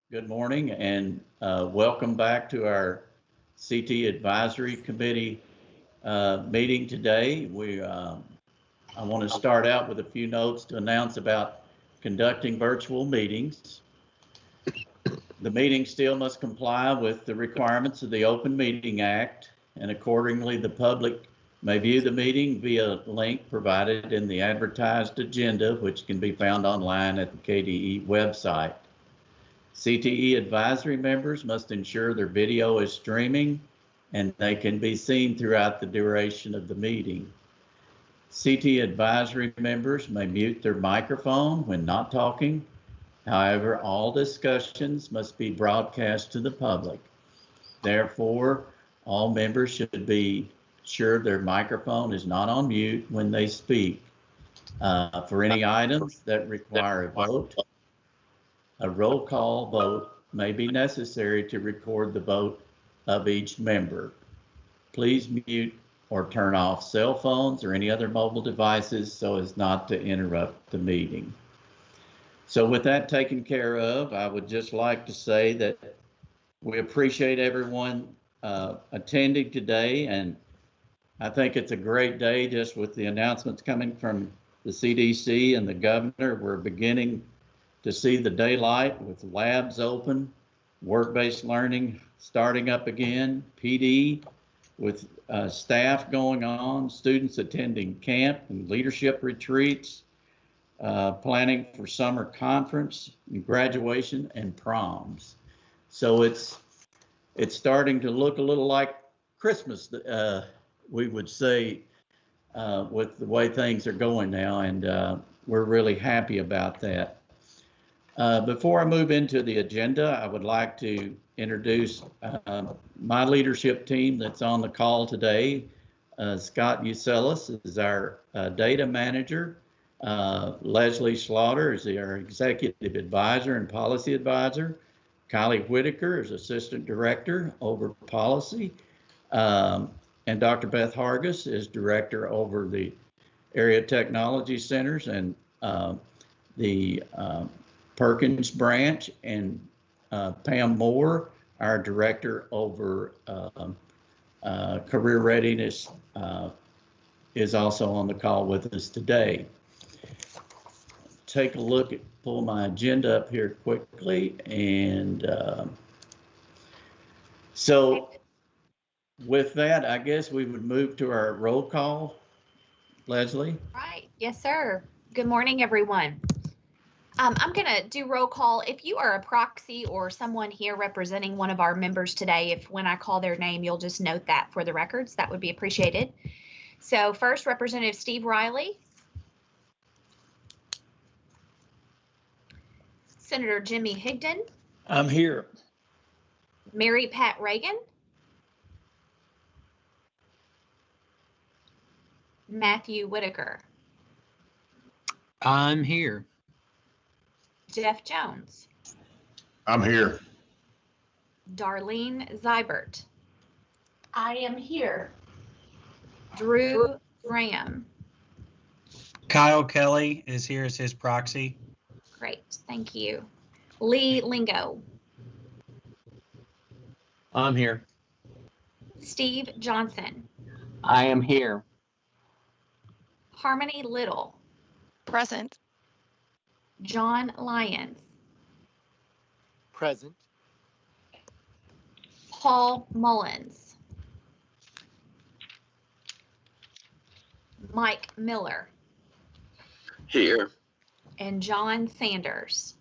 Good morning and welcome back to our CTE Advisory Committee meeting today. I want to start out with a few notes to announce about conducting virtual meetings. The meeting still must comply with the requirements of the Open Meeting Act, and accordingly the public may view the meeting via link provided in the advertised agenda, which can be found online at the KDE website. CTE advisory members must ensure their video is streaming and they can be seen throughout the duration of the meeting. CTE advisory members may mute their microphone when not talking. However, all discussions must be broadcast to the public. Therefore, all members should be sure their microphone is not on mute when they speak. For any items that require a vote, a roll call vote may be necessary to record the vote of each member. Please mute or turn off cell phones or any other mobile devices so as not to interrupt the meeting. So with that taken care of, I would just like to say that we appreciate everyone attending today, and I think it's a great day just with the announcements coming from the CDC and the governor. We're beginning to see the daylight with labs open, work-based learning starting up again, PD with staff going on, students attending camp and leadership retreats, planning for summer conference, and graduation, and proms. So it's starting to look a little like Christmas, we would say, with the way things are going now, and we're really happy about that. Before I move into the agenda, I would like to introduce my leadership team that's on the call today. Scott Uselis is our data manager. Leslie Slaughter is our executive advisor and policy advisor. Kylie Whitaker is assistant director over policy. And Dr. Beth Hargis is director over the area technology centers and the Perkins branch, and Pam Moore, our director over career readiness, is also on the call with us today. Take a look at, pull my agenda up here quickly, and so with that, I guess we would move to our roll call. Leslie? Right, yes sir. Good morning everyone. I'm going to do roll call. If you are a proxy or someone here representing one of our members today, if when I call their name, you'll just note that for the records, that would be appreciated. So first, Representative Steve Riley. Senator Jimmy Higdon. I'm here. Mary Pat Reagan. Matthew Whitaker. I'm here. Jeff Jones. I'm here. Darlene Zybert. I am here. Drew Graham. Kyle Kelly is here as his proxy. Great, thank you. Lee Lingo. I'm here. Steve Johnson. I am here. Harmony Little. Present. John Lyons. Present. Paul Mullins. Mike Miller. Here. And John Sanders.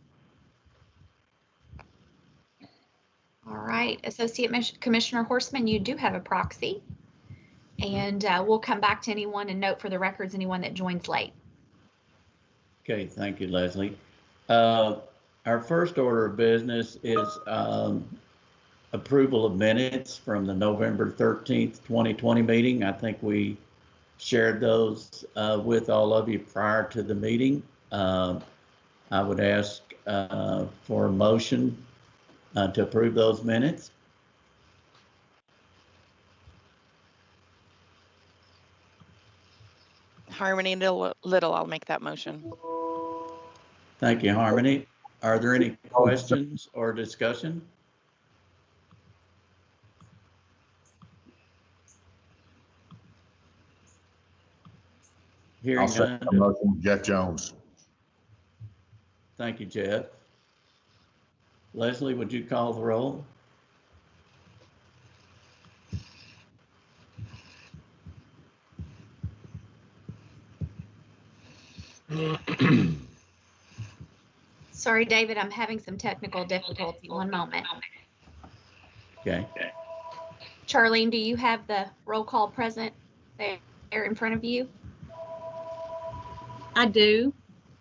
All right, Associate Commissioner Horstman, you do have a proxy. And we'll come back to anyone and note for the records anyone that joins late. Okay, thank you, Leslie. Our first order of business is approval of minutes from the November 13th, 2020 meeting. I think we shared those with all of you prior to the meeting. I would ask for a motion to approve those minutes. Harmony Little, I'll make that motion. Thank you, Harmony. Are there any questions or discussion? I'll Hearing second the none. motion. Jeff Jones. Thank you, Jeff. Leslie, would you call the roll? Sorry, David, I'm having some technical difficulty. One moment. Okay. Charlene, do you have the roll call present there in front of you? I do,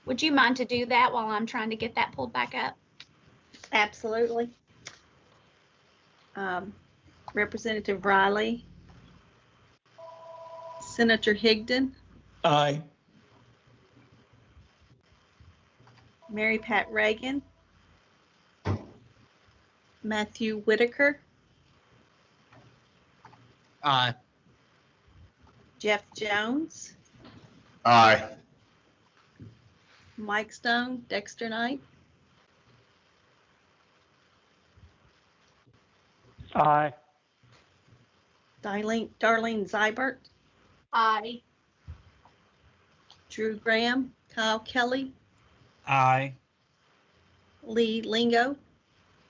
Would you mind to do that while I'm trying to get that pulled back up? absolutely. Representative Riley. Senator Higdon, Aye. Mary Pat Reagan. Matthew Whitaker, Aye. Jeff Jones, Aye. Mike Stone, Dexter Knight, Aye. Darlene Zybert, Aye. Drew Graham, Kyle Kelly, Aye. Lee Lingo,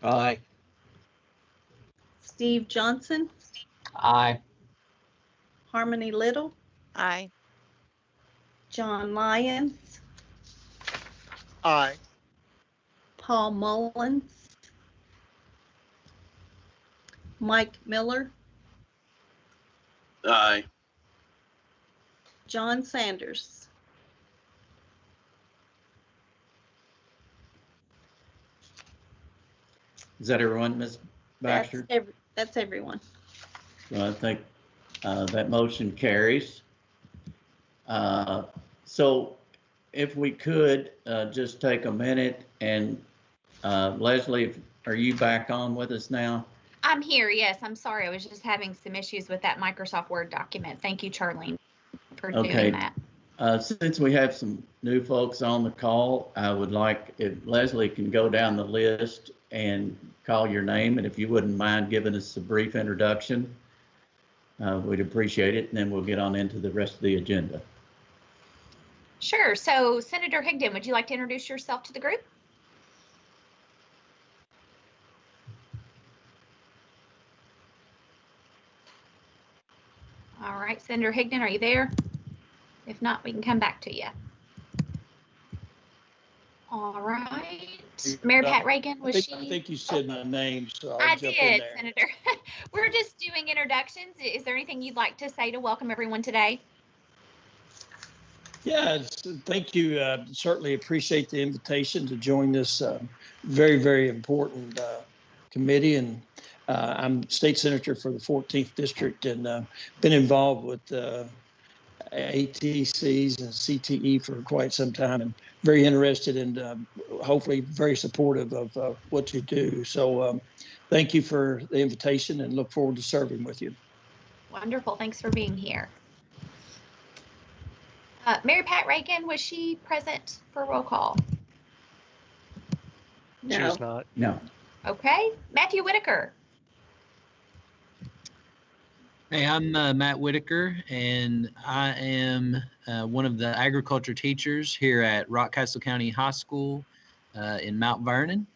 Aye. Steve Johnson, Aye. Harmony Little, Aye. John Lyons, Aye. Paul Mullins, Mike Miller, Aye. John Sanders. Is that everyone, Ms. Baxter? That's everyone. So I think that motion carries. So if we could just take a minute and Leslie, are you back on with us now? I'm here, yes. I'm sorry. I was just having some issues with that Microsoft Word document. Thank you, Charlene, for Okay. doing that. Since we have some new folks on the call, I would like if Leslie can go down the list and call your name, and if you wouldn't mind giving us a brief introduction, we'd appreciate it, and then we'll get on into the rest of the agenda. Sure. So Senator Higdon, would you like to introduce yourself to the group? All right, Senator Higdon, are you there? If not, we can come back to you. All right. Mary Pat Reagan, was she? I think you said my name, so I I'll jump in did, there. Senator. We're just doing introductions. Is there anything you'd like to say to welcome everyone today? Yeah, thank you. Certainly appreciate the invitation to join this very, very important committee. And I'm state senator for the 14th district and been involved with ATCs and CTE for quite some time, and very interested and hopefully very supportive of what you do. So thank you for the invitation and look forward to serving with you. Wonderful. Thanks for being here. Mary Pat Reagan, was she present for roll call? No. She's not. No. Okay. Matthew Whitaker. Hey, I'm Matt Whitaker, and I am one of the agriculture teachers here at Rockcastle County High School in Mount Vernon.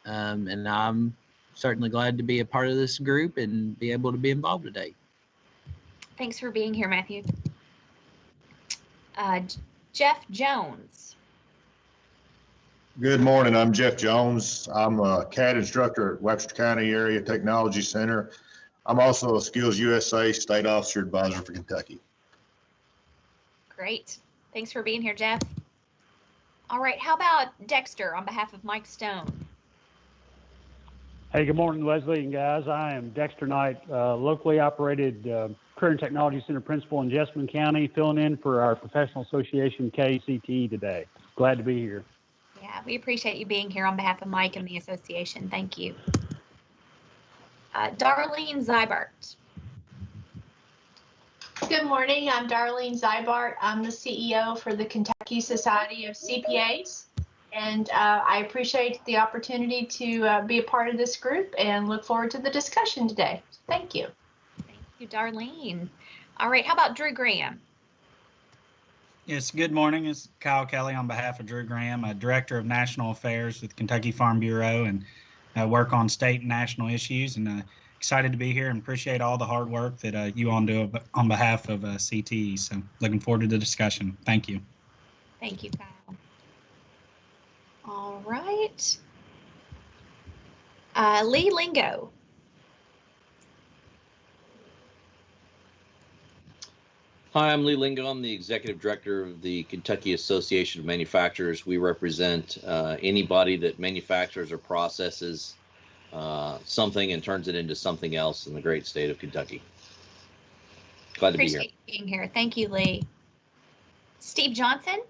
And I'm certainly glad to be a part of this group and be able to be involved today. Thanks for being here, Matthew. Jeff Jones. Good morning. I'm Jeff Jones. I'm a CAD instructor at Webster County Area Technology Center. I'm also a Skills USA State Officer Advisor for Kentucky. Great. Thanks for being here, Jeff. All right. How about Dexter on behalf of Mike Stone? Hey, good morning, Leslie and guys. I am Dexter Knight, locally operated Career and Technology Center Principal in Jessamine County, filling in for our professional association CTE today. Glad to be here. Yeah, we appreciate you being here on behalf of Mike and the association. Thank you. Darlene Zybart. Good morning. I'm Darlene Zybart. I'm the CEO for the Kentucky Society of CPAs. And I appreciate the opportunity to be a part of this group and look forward to the discussion today. Thank you. Thank you, Darlene. All right, how about Drew Graham? Yes, good morning. It's Kyle Kelly on behalf of Drew Graham, a Director of National Affairs with Kentucky Farm Bureau, and work on state and national issues. And excited to be here and appreciate all the hard work that you all do on behalf of CTE. So looking forward to the discussion. Thank you. Thank you, Kyle. All right. Lee Lingo. Hi, I'm Lee Lingo. I'm the Executive Director of the Kentucky Association of Manufacturers. We represent anybody that manufactures or processes something and turns it into something else in the great state of Kentucky. Glad to be here. Appreciate you being here. Thank you, Lee. Steve Johnson.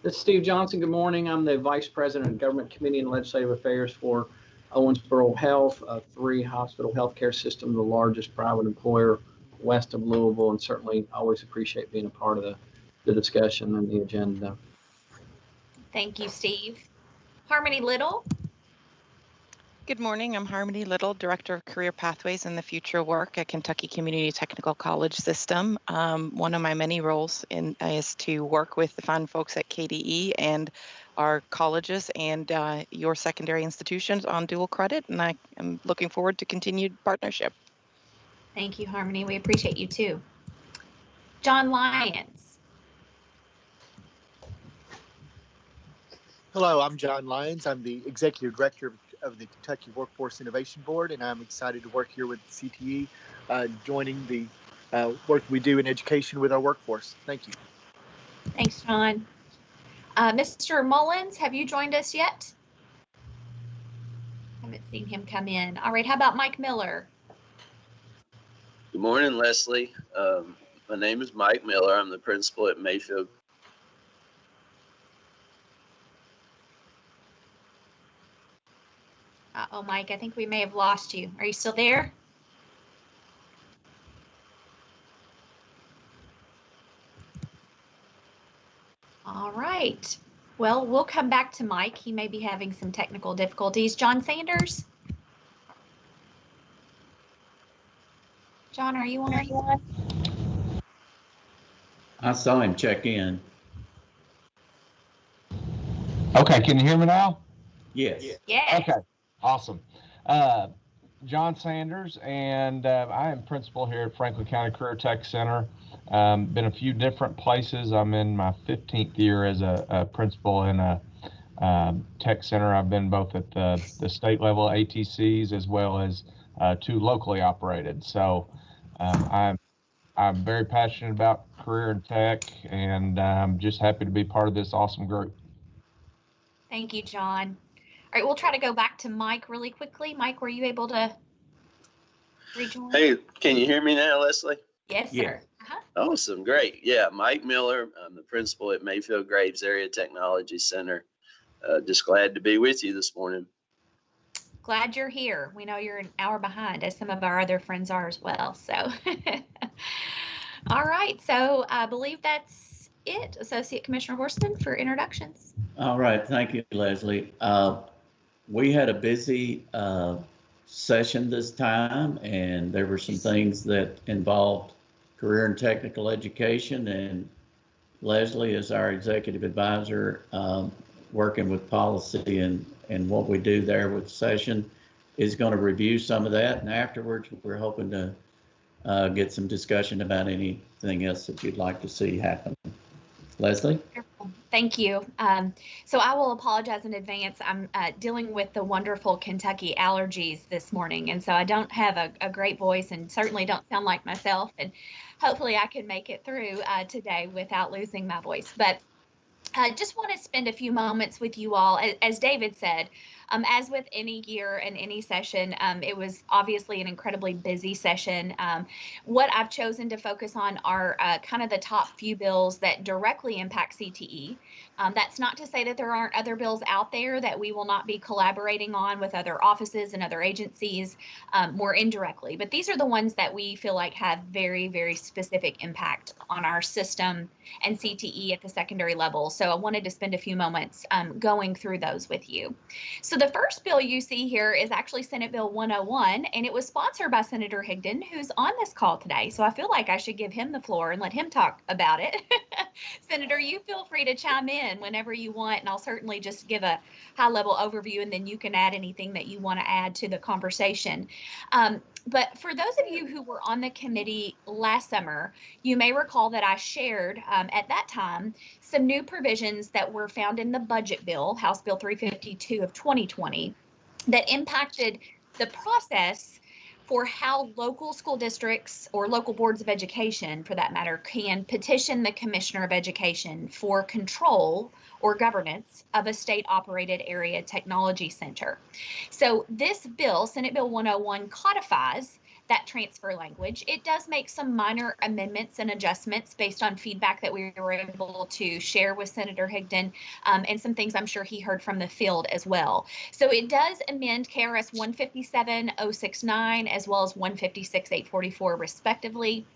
This is Steve Johnson. Good morning. I'm the Vice President of Government Committee and Legislative Affairs for Owensboro Health, a 3-hospital healthcare system, the largest private employer west of Louisville, and certainly always appreciate being a part of the discussion and the agenda. Thank you, Steve. Harmony Little. Good morning. I'm Harmony Little, Director of Career Pathways and the Future Work at Kentucky Community Technical College System. One of my many roles is to work with the fine folks at KDE and our colleges and your secondary institutions on dual credit, and I am looking forward to continued partnership. Thank you, Harmony. We appreciate you too. John Lyons. Hello, I'm John Lyons. I'm the Executive Director of the Kentucky Workforce Innovation Board, and I'm excited to work here with CTE, joining the work we do in education with our workforce. Thank you. Thanks, John. Mr. Mullins, have you joined us yet? Haven't seen him come in. All right, how about Mike Miller? Good morning, Leslie. My name is Mike Miller. I'm the principal at Mayfield. Uh-oh, Mike, I think we may have lost you. Are you still there? All right. Well, we'll come back to Mike. He may be having some technical difficulties. John Sanders? John, are you on? I saw him check in. Okay, can you hear me now? Yes. Yeah. Okay, awesome. John Sanders, and I am principal here at Franklin County Career Tech Center. Been a few different places. I'm in my 15th year as a principal in a tech center. I've been both at the state level ATCs as well as 2 locally operated. So I'm very passionate about career and tech, and I'm just happy to be part of this awesome group. Thank you, John. All right, we'll try to go back to Mike really quickly. Mike, were you able to rejoin? Hey, can you hear me now, Leslie? Yes, sir. Awesome, great. Yeah, Mike Miller. I'm the principal at Mayfield Graves Area Technology Center. Just glad to be with you this morning. Glad you're here. We know you're an hour behind, as some of our other friends are as well. So, all right. So I believe that's it. Associate Commissioner Horstman for introductions. All right. Thank you, Leslie. We had a busy session this time, and there were some things that involved career and technical education, and Leslie is our executive advisor, working with policy and what we do there with session is going to review some of that, and afterwards we're hoping to get some discussion about anything else that you'd like to see happen. Leslie? Thank you. So I will apologize in advance. I'm dealing with the wonderful Kentucky allergies this morning, and so I don't have a great voice and certainly don't sound like myself, and hopefully I can make it through today without losing my voice. But I just want to spend a few moments with you all. As David said, as with any year and any session, it was obviously an incredibly busy session. What I've chosen to focus on are kind of the top few bills that directly impact CTE. That's not to say that there aren't other bills out there that we will not be collaborating on with other offices and other agencies more indirectly, but these are the ones that we feel like have very, very specific impact on our system and CTE at the secondary level. So I wanted to spend a few moments going through those with you. So the first bill you see here is actually Senate Bill 101, and it was sponsored by Senator Higdon, who's on this call today. So I feel like I should give him the floor and let him talk about it. Senator, you feel free to chime in whenever you want, and I'll certainly just give a high-level overview, and then you can add anything that you want to add to the conversation. But for those of you who were on the committee last summer, you may recall that I shared at that time some new provisions that were found in the budget bill, House Bill 352 of 2020, that impacted the process for how local school districts or local boards of education, for that matter, can petition the Commissioner of Education for control or governance of a state-operated area technology center. So this bill, Senate Bill 101, codifies that transfer language. It does make some minor amendments and adjustments based on feedback that we were able to share with Senator Higdon, and some things I'm sure he heard from the field as well. So it does amend KRS 157-069 as well as 156-844 respectively.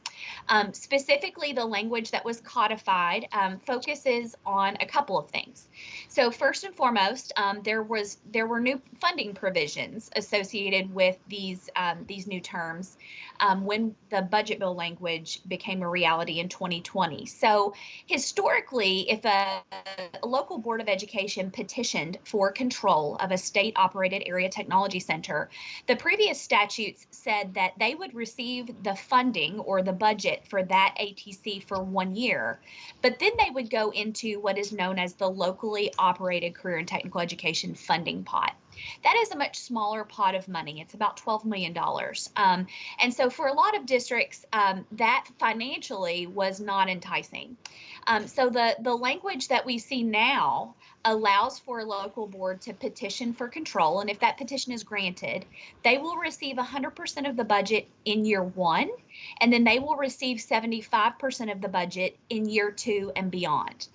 Specifically, the language that was codified focuses on a couple of things. So first and foremost, there were new funding provisions associated with these new terms when the budget bill language became a reality in 2020. So historically, if a local board of education petitioned for control of a state-operated area technology center, the previous statutes said that they would receive the funding or the budget for that ATC for 1 year, but then they would go into what is known as the locally operated career and technical education funding pot. That is a much smaller pot of money. It's about $12 million. And so for a lot of districts, that financially was not enticing. So the language that we see now allows for a local board to petition for control. And if that petition is granted, they will receive 100% of the budget in year 1, and then they will receive 75% of the budget in year 2 and beyond.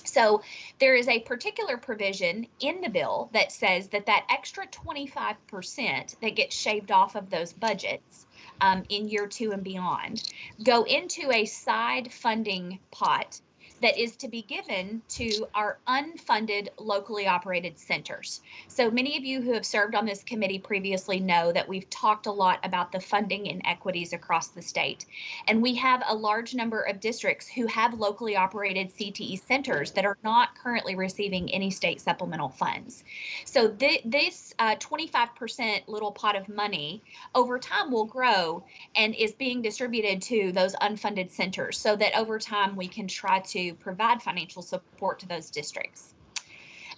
So there is a particular provision in the bill that says that that extra 25% that gets shaved off of those budgets in year 2 and beyond go into a side funding pot that is to be given to our unfunded locally operated centers. So many of you who have served on this committee previously know that we've talked a lot about the funding inequities across the state. And we have a large number of districts who have locally operated CTE centers that are not currently receiving any state supplemental funds. So this 25% little pot of money over time will grow and is being distributed to those unfunded centers so that over time we can try to provide financial support to those districts.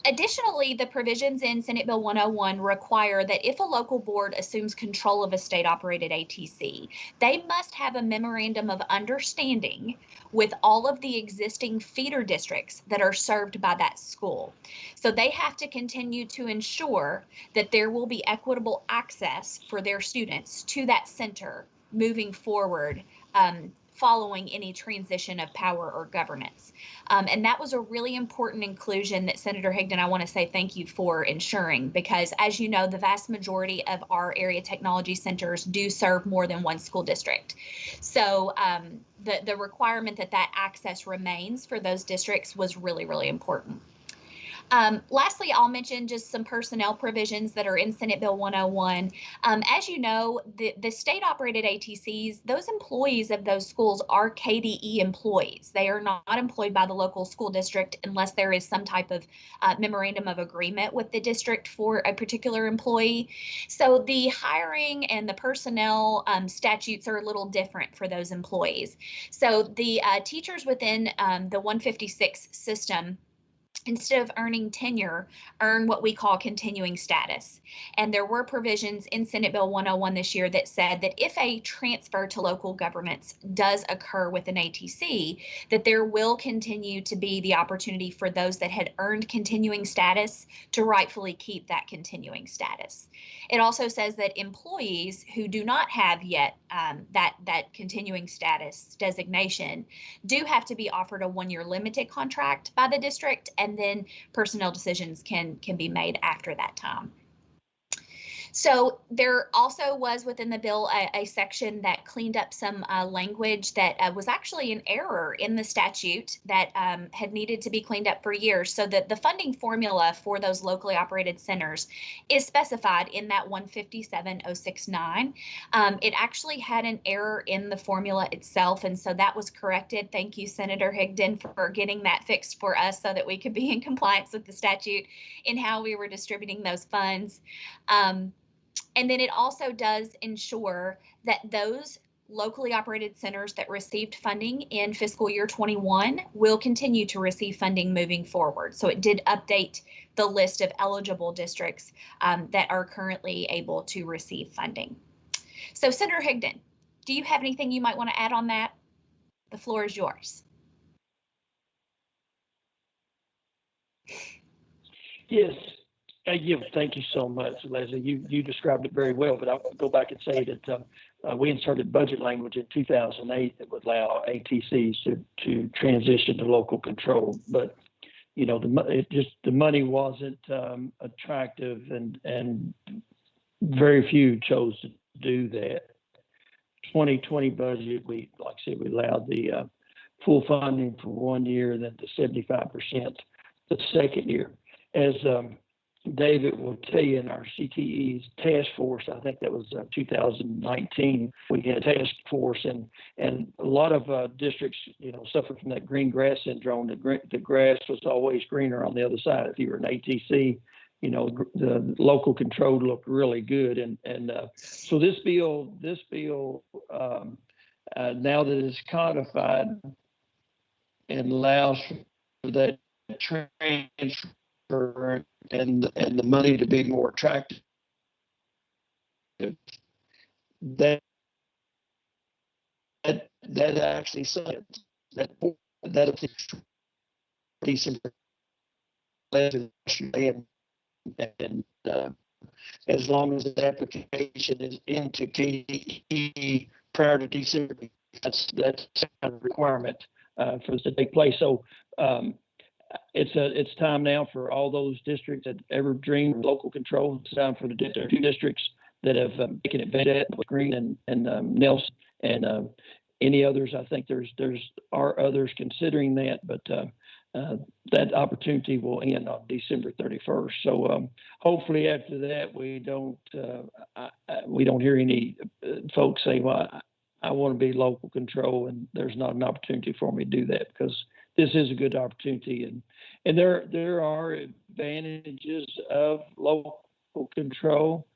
Additionally, the provisions in Senate Bill 101 require that if a local board assumes control of a state-operated ATC, they must have a memorandum of understanding with all of the existing feeder districts that are served by that school. So they have to continue to ensure that there will be equitable access for their students to that center moving forward, following any transition of power or governance. And that was a really important inclusion that Senator Higdon, I want to say thank you for ensuring, because as you know, the vast majority of our area technology centers do serve more than one school district. So the requirement that that access remains for those districts was really, really important. Lastly, I'll mention just some personnel provisions that are in Senate Bill 101. As you know, the state-operated ATCs, those employees of those schools are KDE employees. They are not employed by the local school district unless there is some type of memorandum of agreement with the district for a particular employee. So the hiring and the personnel statutes are a little different for those employees. So the teachers within the 156 system instead of earning tenure, earn what we call continuing status. And there were provisions in Senate Bill 101 this year that said that if a transfer to local governments does occur with an ATC, that there will continue to be the opportunity for those that had earned continuing status to rightfully keep that continuing status. It also says that employees who do not have yet that continuing status designation do have to be offered a 1-year limited contract by the district, and then personnel decisions can be made after that time. So there also was within the bill a section that cleaned up some language that was actually an error in the statute that had needed to be cleaned up for years. So that the funding formula for those locally operated centers is specified in that 157.069. It actually had an error in the formula itself, and so that was corrected. Thank you, Senator Higdon, for getting that fixed for us so that we could be in compliance with the statute in how we were distributing those funds. And then it also does ensure that those locally operated centers that received funding in fiscal year 21 will continue to receive funding moving forward. So it did update the list of eligible districts that are currently able to receive funding. So Senator Higdon, do you have anything you might want to add on that? The floor is yours. Yes. Yeah, thank you so much, Leslie. You described it very well, but I'll go back and say that we inserted budget language in 2008 that would allow ATCs to transition to local control. But you know, the money wasn't attractive, and very few chose to do that. 2020 budget, we allowed the full funding for 1 year, then to 75% the second year. As David will tell you, in our CTE's task force, I think that was 2019, we had a task force, and a lot of districts, you know, suffered from that green grass syndrome. The grass was always greener on the other side. If you were an ATC, you know, the local control looked really good. And so this bill, now that it's codified and allows for that transfer and the money to be more attractive, that actually says that December and as long as the application is into KDE prior to December, that's kind of a requirement for this to take place. So it's time now for all those districts that ever dreamed of local control. It's time for the two districts that have taken advantage of Green and Nelson and any others. I think there are others considering that, but that opportunity will end on December 31st. So hopefully after that we don't hear any folks say, "Well, I want to be local control," and there's not an opportunity for me to do that, because this is a good opportunity, and there are advantages of local control.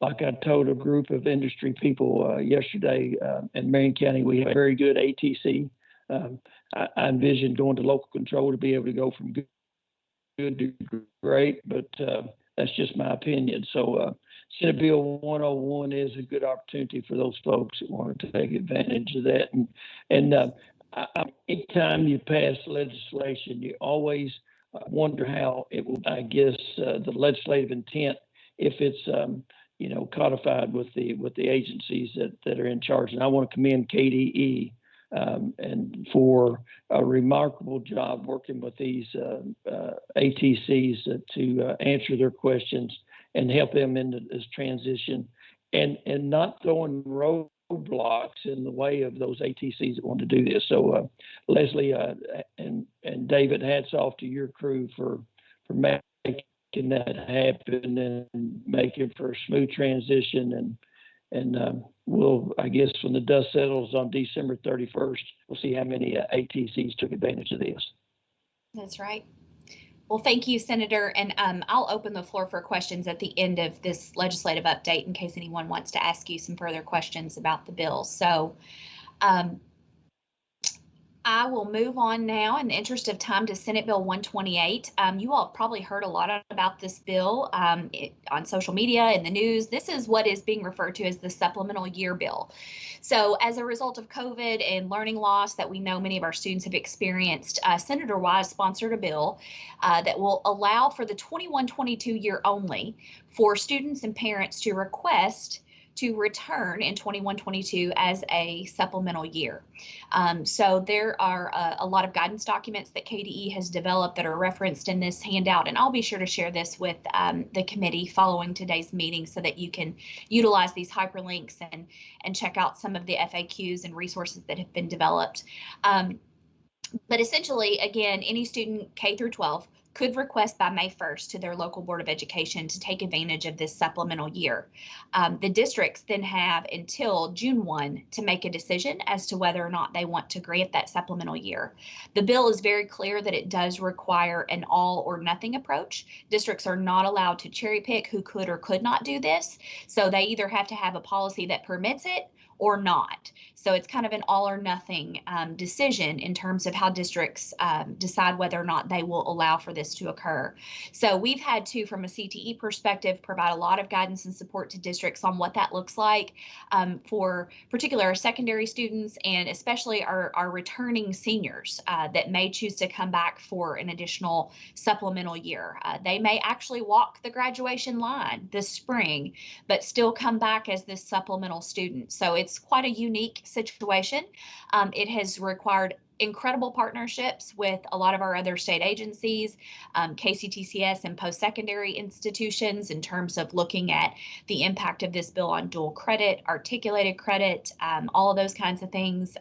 Like I told a group of industry people yesterday in Marion County, we have a very good ATC. I envision going to local control to be able to go from good to great, but that's just my opinion. So Senate Bill 101 is a good opportunity for those folks that want to take advantage of that. And anytime you pass legislation, you always wonder how it will, I guess, the legislative intent, if it's codified with the agencies that are in charge. And I want to commend KDE and for a remarkable job working with these ATCs to answer their questions and help them into this transition, and not throwing roadblocks in the way of those ATCs that want to do this. So Leslie and David, hats off to your crew for making that happen and making for a smooth transition. And we'll, I guess, when the dust settles on December 31st, we'll see how many ATCs took advantage of this. That's right. Well, thank you, Senator. And I'll open the floor for questions at the end of this legislative update in case anyone wants to ask you some further questions about the bill. So I I will move on now in the interest of time to Senate Bill 128. You all probably heard a lot about this bill on social media, in the news. This is what is being referred to as the supplemental year bill. So as a result of COVID and learning loss that we know many of our students have experienced, Senator Wise sponsored a bill that will allow for the 21-22 year only for students and parents to request to return in 21-22 as a supplemental year. So there are a lot of guidance documents that KDE has developed that are referenced in this handout, and I'll be sure to share this with the committee following today's meeting so that you can utilize these hyperlinks and check out some of the FAQs and resources that have been developed. But essentially, again, any student K through 12 could request by May 1st to their local Board of Education to take advantage of this supplemental year. The districts then have until June 1 to make a decision as to whether or not they want to grant that supplemental year. The bill is very clear that it does require an all or nothing approach. Districts are not allowed to cherry pick who could or could not do this. So they either have to have a policy that permits it or not. So it's kind of an all or nothing decision in terms of how districts decide whether or not they will allow for this to occur. So we've had to, from a CTE perspective, provide a lot of guidance and support to districts on what that looks like for particularly our secondary students and especially our returning seniors that may choose to come back for an additional supplemental year. They may actually walk the graduation line this spring, but still come back as this supplemental student. So it's quite a unique situation. It has required incredible partnerships with a lot of our other state agencies, KCTCS and post-secondary institutions in terms of looking at the impact of this bill on dual credit, articulated credit, all of those kinds of things,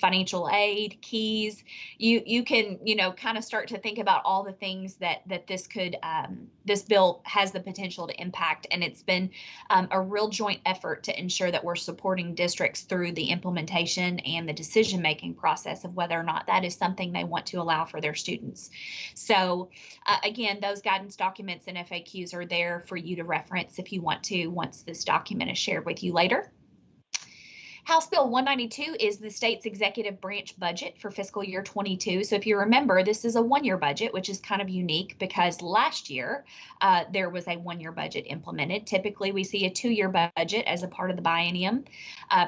financial aid, keys. You can, kind of start to think about all the things that this could, this bill has the potential to impact. And it's been a real joint effort to ensure that we're supporting districts through the implementation and the decision-making process of whether or not that is something they want to allow for their students. So again, those guidance documents and FAQs are there for you to reference if you want to, once this document is shared with you later. House Bill 192 is the state's executive branch budget for fiscal year 22. So if you remember, this is a one-year budget, which is kind of unique because last year there was a one-year budget implemented. Typically, we see a two-year budget as a part of the biennium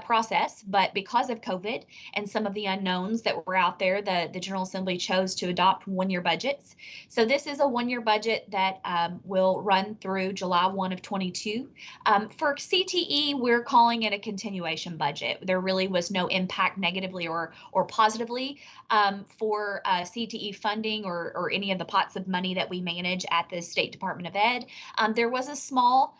process, but because of COVID and some of the unknowns that were out there, the General Assembly chose to adopt one-year budgets. So this is a one-year budget that will run through July 1 of 22. For CTE, we're calling it a continuation budget. There really was no impact negatively or positively for CTE funding or any of the pots of money that we manage at the State Department of Ed. There was a small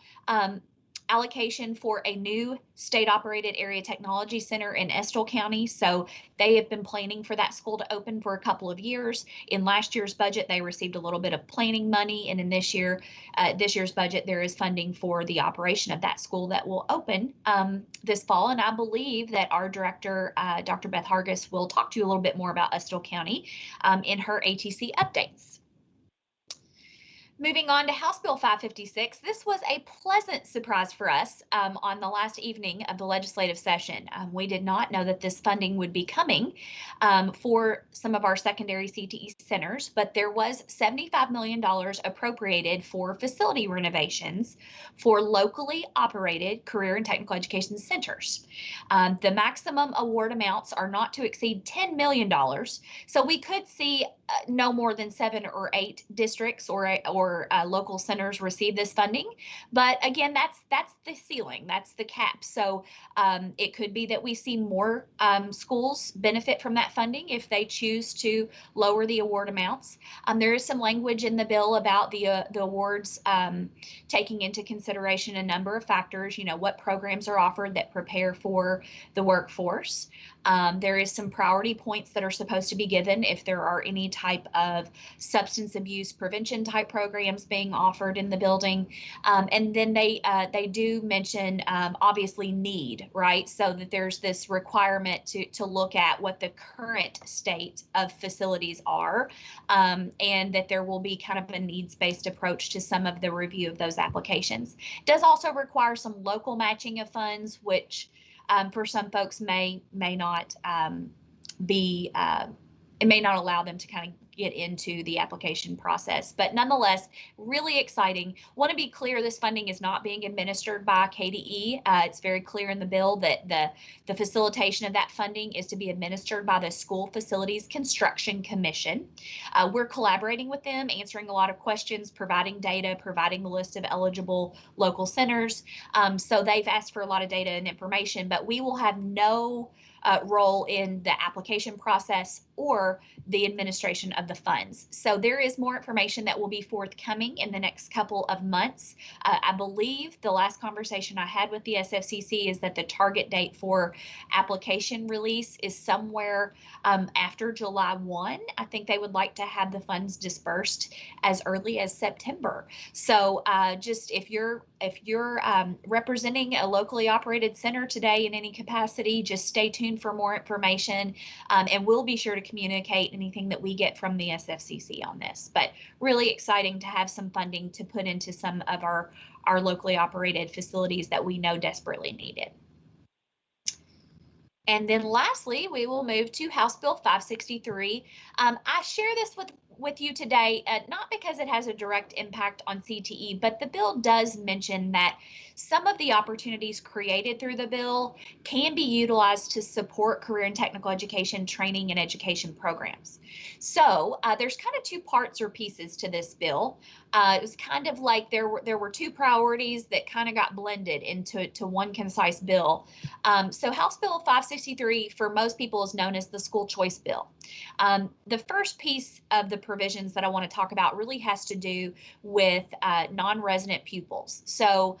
allocation for a new state-operated area technology center in Estill County. So they have been planning for that school to open for a couple of years. In last year's budget, they received a little bit of planning money, and in this year's budget, there is funding for the operation of that school that will open this fall. And I believe that our director, Dr. Beth Hargis, will talk to you a little bit more about Estill County in her ATC updates. Moving on to House Bill 556, this was a pleasant surprise for us on the last evening of the legislative session. We did not know that this funding would be coming for some of our secondary CTE centers, but there was $75 million appropriated for facility renovations for locally operated career and technical education centers. The maximum award amounts are not to exceed $10 million, so we could see no more than 7 or 8 districts or local centers receive this funding. But again, that's the ceiling, that's the cap. So it could be that we see more schools benefit from that funding if they choose to lower the award amounts. There is some language in the bill about the awards taking into consideration a number of factors, what programs are offered that prepare for the workforce. There is some priority points that are supposed to be given if there are any type of substance abuse prevention type programs being offered in the building. And then they do mention obviously need, right? So that there's this requirement to look at what the current state of facilities are, and that there will be kind of a needs-based approach to some of the review of those applications. It does also require some local matching of funds, which for some folks may not it may not allow them to kind of get into the application process. But nonetheless, really exciting. Want to be clear, this funding is not being administered by KDE. It's very clear in the bill that the facilitation of that funding is to be administered by the School Facilities Construction Commission. We're collaborating with them, answering a lot of questions, providing data, providing the list of eligible local centers. So they've asked for a lot of data and information, but we will have no role in the application process or the administration of the funds. So there is more information that will be forthcoming in the next couple of months. I believe the last conversation I had with the SFCC is that the target date for application release is somewhere after July 1. I think they would like to have the funds dispersed as early as September. So just if you're representing a locally operated center today in any capacity, just stay tuned for more information, and we'll be sure to communicate anything that we get from the SFCC on this. But really exciting to have some funding to put into some of our locally operated facilities that we know desperately need it. And then lastly, we will move to House Bill 563. I share this with you today, not because it has a direct impact on CTE, but the bill does mention that some of the opportunities created through the bill can be utilized to support career and technical education training and education programs. So there's kind of two parts or pieces to this bill. It was kind of like there were two priorities that kind of got blended into one concise bill. So House Bill 563 for most people is known as the school choice bill. The first piece of the provisions that I want to talk about really has to do with non-resident pupils. So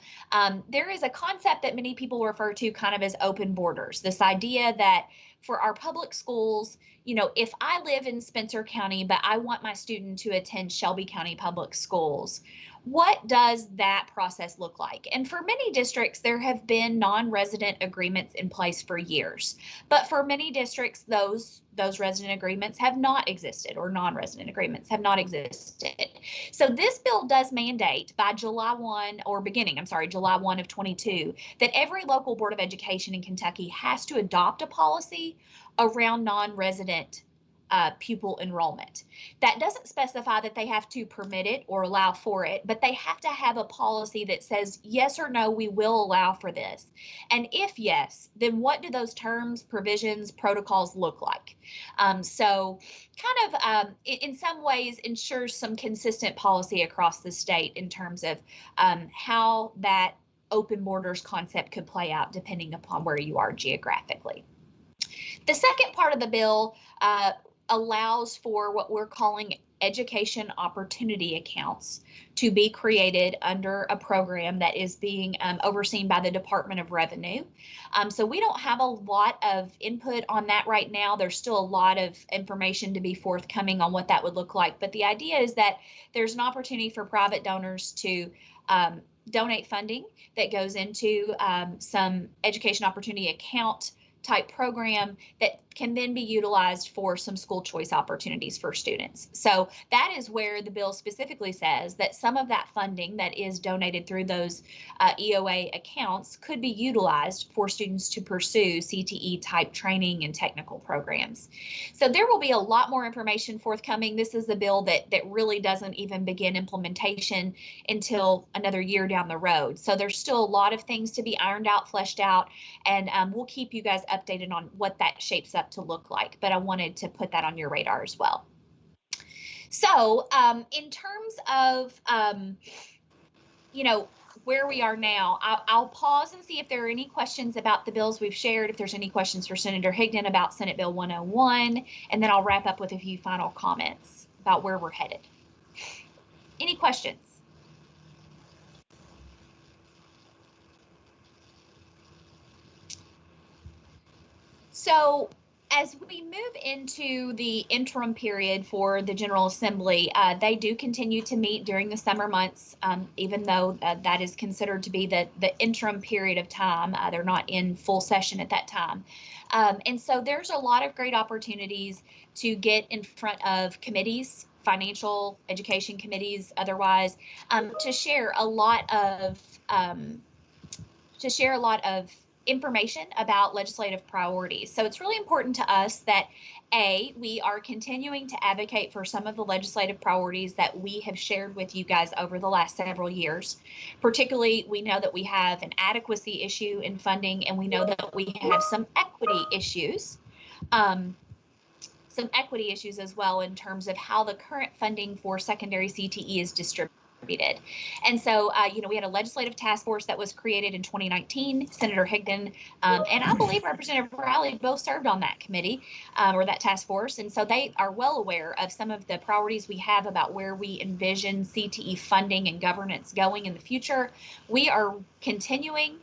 there is a concept that many people refer to kind of as open borders. This idea that for our public schools, you know, if I live in Spencer County, but I want my student to attend Shelby County Public Schools, what does that process look like? And for many districts, there have been non-resident agreements in place for years. But for many districts, those resident agreements have not existed, or non-resident agreements have not existed. So this bill does mandate by July 1 of 22, that every local Board of Education in Kentucky has to adopt a policy around non-resident pupil enrollment. That doesn't specify that they have to permit it or allow for it, but they have to have a policy that says yes or no, we will allow for this. And if yes, then what do those terms, provisions, protocols look like? So kind of in some ways ensures some consistent policy across the state in terms of how that open borders concept could play out depending upon where you are geographically. The second part of the bill allows for what we're calling education opportunity accounts to be created under a program that is being overseen by the Department of Revenue. So we don't have a lot of input on that right now. There's still a lot of information to be forthcoming on what that would look like. But the idea is that there's an opportunity for private donors to donate funding that goes into some education opportunity account type program that can then be utilized for some school choice opportunities for students. So that is where the bill specifically says that some of that funding that is donated through those EOA accounts could be utilized for students to pursue CTE type training and technical programs. So there will be a lot more information forthcoming. This is the bill that really doesn't even begin implementation until another year down the road. So there's still a lot of things to be ironed out, fleshed out, and we'll keep you guys updated on what that shapes up to look like, but I wanted to put that on your radar as well. So in terms of, you know, where we are now, I'll pause and see if there are any questions about the bills we've shared, if there's any questions for Senator Higdon about Senate Bill 101, and then I'll wrap up with a few final comments about where we're headed. Any questions? So as we move into the interim period for the General Assembly, they do continue to meet during the summer months, even though that is considered to be the interim period of time. They're not in full session at that time. And so there's a lot of great opportunities to get in front of committees, financial, education committees, otherwise, to share a lot of information about legislative priorities. So it's really important to us that we are continuing to advocate for some of the legislative priorities that we have shared with you guys over the last several years. Particularly, we know that we have an adequacy issue in funding, and we know that we have some equity issues. Some equity issues as well in terms of how the current funding for secondary CTE is distributed. And so, we had a legislative task force that was created in 2019. Senator Higdon and I believe Representative Riley both served on that committee or that task force. And so they are well aware of some of the priorities we have about where we envision CTE funding and governance going in the future. We are continuing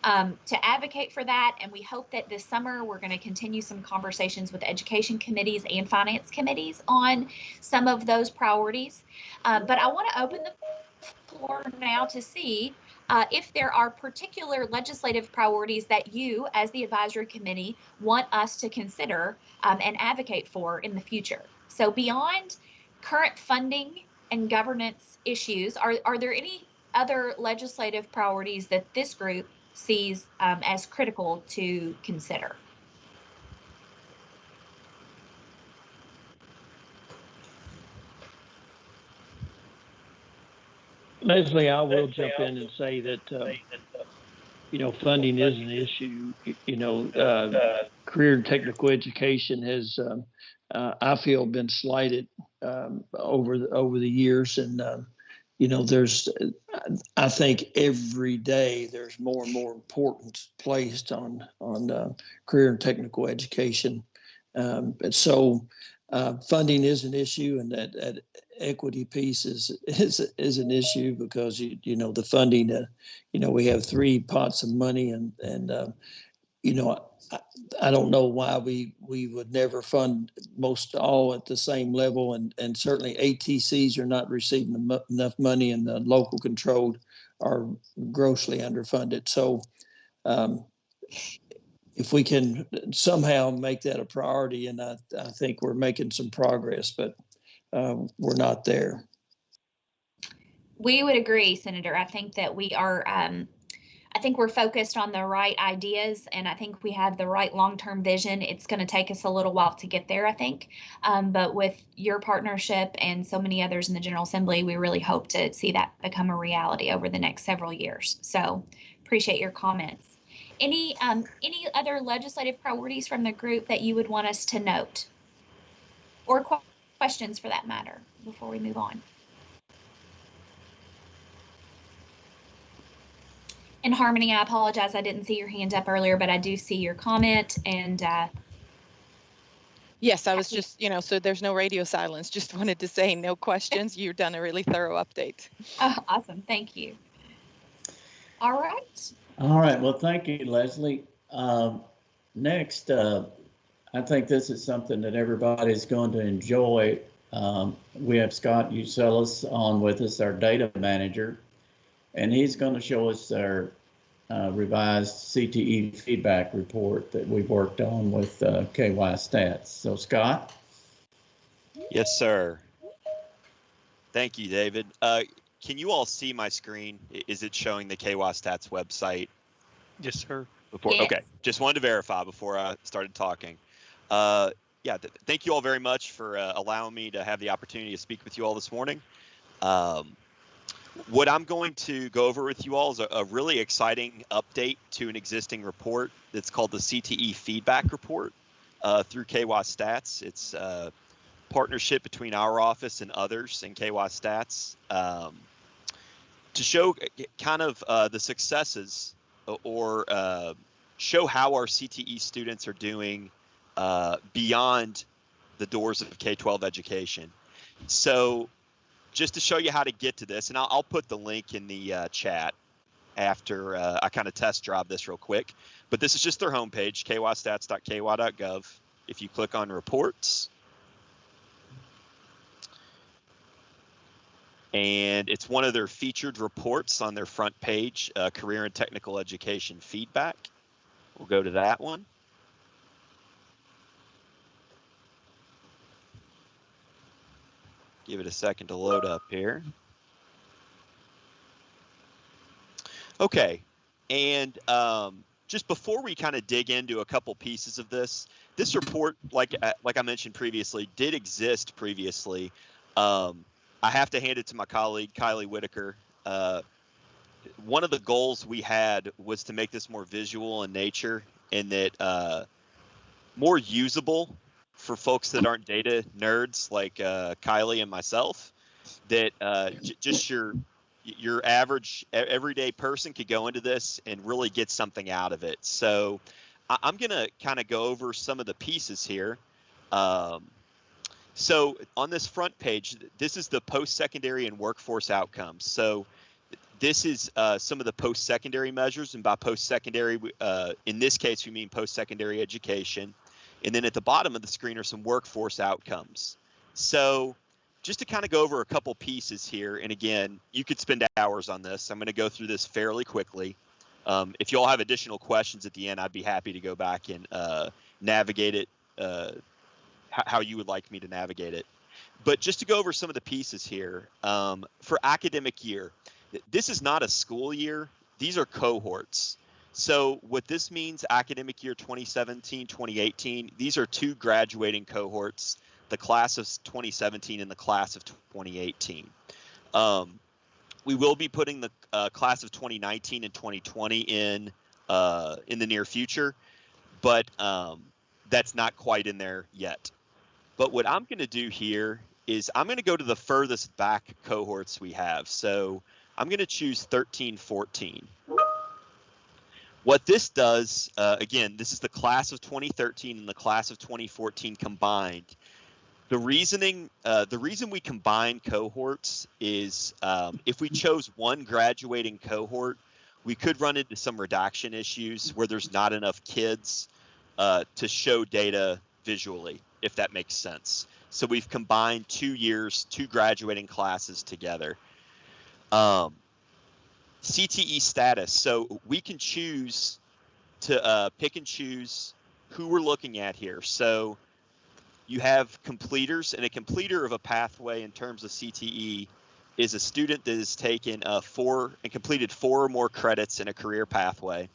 to advocate for that. And we hope that this summer we're going to continue some conversations with education committees and finance committees on some of those priorities. But I want to open the floor now to see if there are particular legislative priorities that you, as the advisory committee, want us to consider and advocate for in the future. So beyond current funding and governance issues, are there any other legislative priorities that this group sees as critical to consider? Leslie, I will jump in and say that, funding is an issue. Career and technical education has, I feel, been slighted over the years. And, I think every day there's more and more importance placed on career and technical education. And so funding is an issue, and that equity piece is an issue because the funding. We have 3 pots of money, and I don't know why we would never fund most all at the same level, and certainly ATCs are not receiving enough money, and the local controlled are grossly underfunded. So if we can somehow make that a priority, and I think we're making some progress, but we're not there. We would agree, Senator. I think that we are, I think we're focused on the right ideas, and I think we have the right long-term vision. It's going to take us a little while to get there, I think. But with your partnership and so many others in the General Assembly, we really hope to see that become a reality over the next several years. So appreciate your comments. Any other legislative priorities from the group that you would want us to note? Or questions for that matter before we move on? And Harmony, I apologize, I didn't see your hand up earlier, but I do see your comment. And yes, I was just, so there's no radio silence. Just wanted to say no questions. You've done a really thorough update. Oh, awesome. Thank you. All right. All right. Well, thank you, Leslie. Next, I think this is something that everybody's going to enjoy. We have Scott Uselis on with us, our data manager, and he's going to show us our revised CTE feedback report that we've worked on with KY Stats. So, Scott? Yes, sir. Thank you, David. Can you all see my screen? Is it showing the KY Stats website? Yes, sir. Yes. Okay, just wanted to verify before I started talking. Thank you all very much for allowing me to have the opportunity to speak with you all this morning. What I'm going to go over with you all is a really exciting update to an existing report that's called the CTE Feedback Report through KY Stats. It's a partnership between our office and others in KY Stats to show kind of the successes or show how our CTE students are doing beyond the doors of K-12 education. So just to show you how to get to this, and I'll put the link in the chat after I kind of test drive this real quick, but this is just their homepage, kystats.ky.gov. If you click on reports, and it's one of their featured reports on their front page, career and technical education feedback. We'll go to that one. Give it a second to load up here. Okay, and just before we kind of dig into a couple pieces of this report, like I mentioned previously, did exist previously. I have to hand it to my colleague, Kylie Whitaker. One of the goals we had was to make this more visual in nature and that more usable for folks that aren't data nerds like Kylie and myself, that just your average everyday person could go into this and really get something out of it. So I'm going to kind of go over some of the pieces here. So on this front page, this is the post-secondary and workforce outcomes. So this is some of the post-secondary measures, and by post-secondary, in this case, we mean post-secondary education. And then at the bottom of the screen are some workforce outcomes. So just to kind of go over a couple pieces here, and again, you could spend hours on this. I'm going to go through this fairly quickly. If you all have additional questions at the end, I'd be happy to go back and navigate it how you would like me to navigate it. But just to go over some of the pieces here, for academic year, this is not a school year. These are cohorts. So what this means, academic year 2017, 2018, these are two graduating cohorts, the class of 2017 and the class of 2018. We will be putting the class of 2019 and 2020 in the near future, but that's not quite in there yet. But what I'm going to do here is I'm going to go to the furthest back cohorts we have. So I'm going to choose 13, 14. What this does, again, this is the class of 2013 and the class of 2014 combined. The reason we combine cohorts is if we chose one graduating cohort, we could run into some redaction issues where there's not enough kids to show data visually, if that makes sense. So we've combined 2 years, 2 graduating classes together. CTE status. So we can choose to pick and choose who we're looking at here. So you have completers, and a completer of a pathway in terms of CTE is a student that has taken completed 4 or more credits in a career pathway.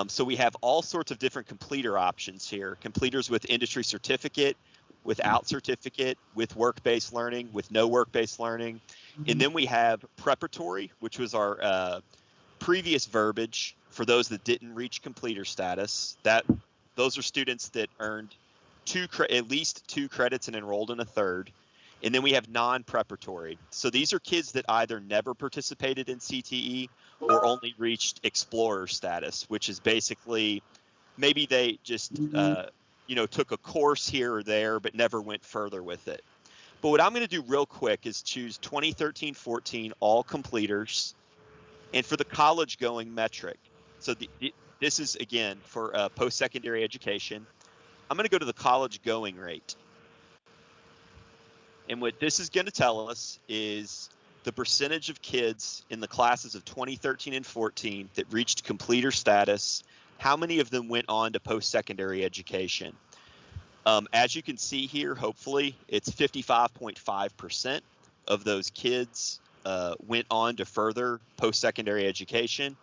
So we have all sorts of different completer options here. Completers with industry certificate, without certificate, with work-based learning, with no work-based learning. And then we have preparatory, which was our previous verbiage for those that didn't reach completer status. Those are students that earned at least 2 credits and enrolled in a third. And then we have non-preparatory. So these are kids that either never participated in CTE or only reached explorer status, which is basically maybe they just took a course here or there but never went further with it. But what I'm going to do real quick is choose 2013-14 all completers, and for the college going metric. So this is again for post-secondary education. I'm going to go to the college going rate. And what this is going to tell us is the percentage of kids in the classes of 2013 and 14 that reached completer status, how many of them went on to post-secondary education. As you can see here, hopefully, it's 55.5% of those kids went on to further post-secondary education.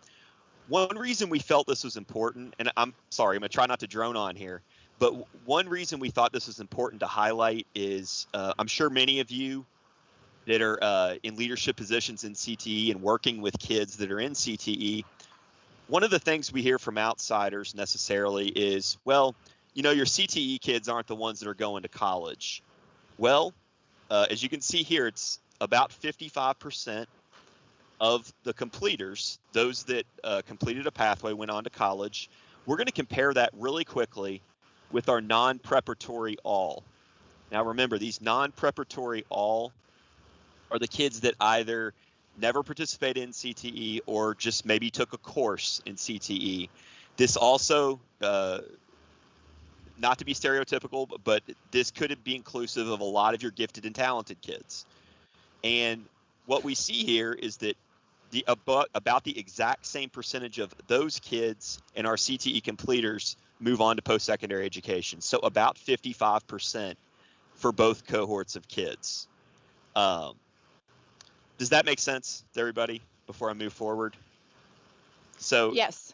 One reason we felt this was important, and I'm sorry, I'm going to try not to drone on here, but one reason we thought this was important to highlight is I'm sure many of you that are in leadership positions in CTE and working with kids that are in CTE, one of the things we hear from outsiders necessarily is, well, your CTE kids aren't the ones that are going to college. Well, as you can see here, it's about 55% of the completers, those that completed a pathway, went on to college. We're going to compare that really quickly with our non-preparatory all. Now remember, these non-preparatory all are the kids that either never participated in CTE or just maybe took a course in CTE. This also, not to be stereotypical, but this could be inclusive of a lot of your gifted and talented kids. And what we see here is that about the exact same percentage of those kids and our CTE completers move on to post-secondary education. So about 55% for both cohorts of kids. Does that make sense to everybody before I move forward? So yes.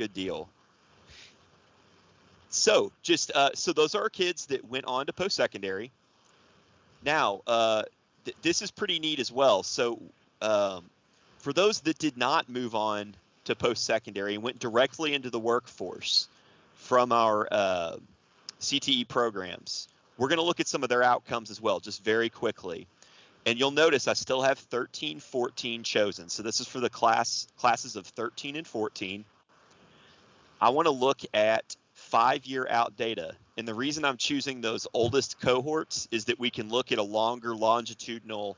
Good deal. So just so those are our kids that went on to post-secondary. Now, this is pretty neat as well. So for those that did not move on to post-secondary and went directly into the workforce from our CTE programs, we're going to look at some of their outcomes as well, just very quickly. And you'll notice I still have 13, 14 chosen. So this is for the classes of 13 and 14. I want to look at 5-year out data. And the reason I'm choosing those oldest cohorts is that we can look at a longer longitudinal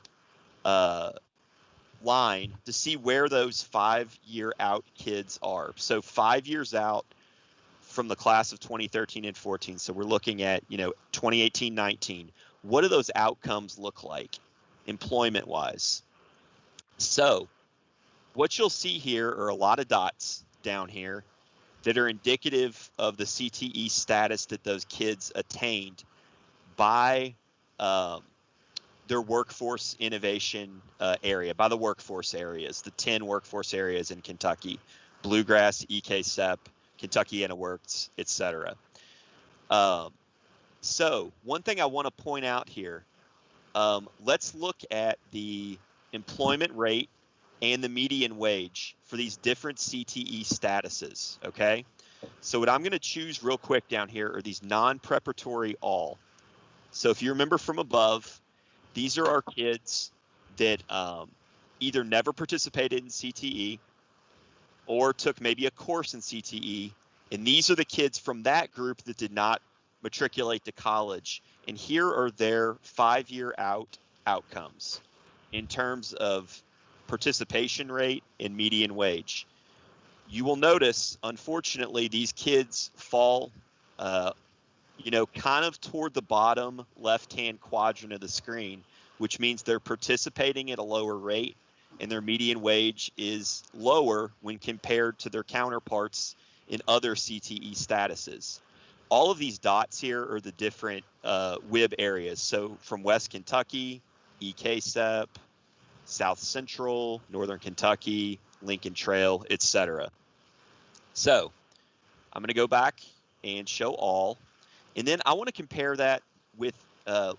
line to see where those 5-year out kids are. So 5 years out from the class of 2013 and 14. So we're looking at, 2018, 19. What do those outcomes look like employment wise? So what you'll see here are a lot of dots down here that are indicative of the CTE status that those kids attained by their workforce innovation area, by the workforce areas, the 10 workforce areas in Kentucky: Bluegrass, EKSEP, Kentucky Works, etc. So one thing I want to point out here, let's look at the employment rate and the median wage for these different CTE statuses, okay? So what I'm going to choose real quick down here are these non-preparatory all. So if you remember from above, these are our kids that either never participated in CTE or took maybe a course in CTE, and these are the kids from that group that did not matriculate to college. And here are their 5-year outcomes in terms of participation rate and median wage. You will notice, unfortunately, these kids fall, kind of toward the bottom left-hand quadrant of the screen, which means they're participating at a lower rate and their median wage is lower when compared to their counterparts in other CTE statuses. All of these dots here are the different WIB areas. So from West Kentucky, EKSEP, South Central, Northern Kentucky, Lincoln Trail, etc. So I'm going to go back and show all. And then I want to compare that with,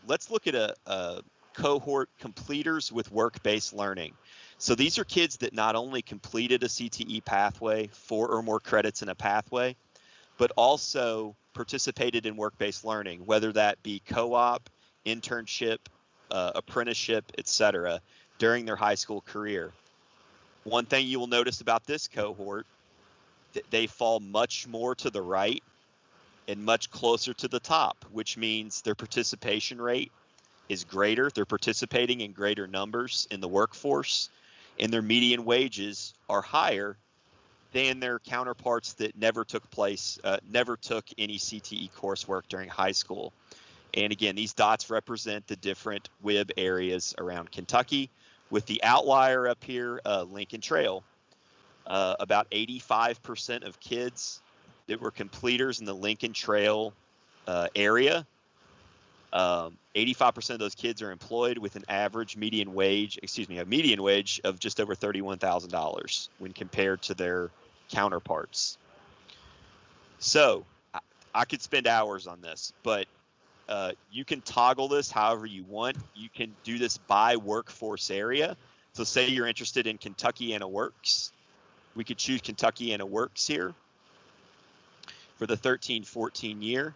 let's look at a cohort completers with work-based learning. So these are kids that not only completed a CTE pathway, 4 or more credits in a pathway, but also participated in work-based learning, whether that be co-op, internship, apprenticeship, etc., during their high school career. One thing you will notice about this cohort, they fall much more to the right and much closer to the top, which means their participation rate is greater. They're participating in greater numbers in the workforce, and their median wages are higher than their counterparts that never took any CTE coursework during high school. And again, these dots represent the different WIB areas around Kentucky, with the outlier up here, Lincoln Trail. About 85% of kids that were completers in the Lincoln Trail area, 85% of those kids are employed with an average median wage of just over $31,000 when compared to their counterparts. So I could spend hours on this, but you can toggle this however you want. You can do this by workforce area. So say you're interested in Kentucky Works. We could choose Kentucky Works here for the 13-14 year.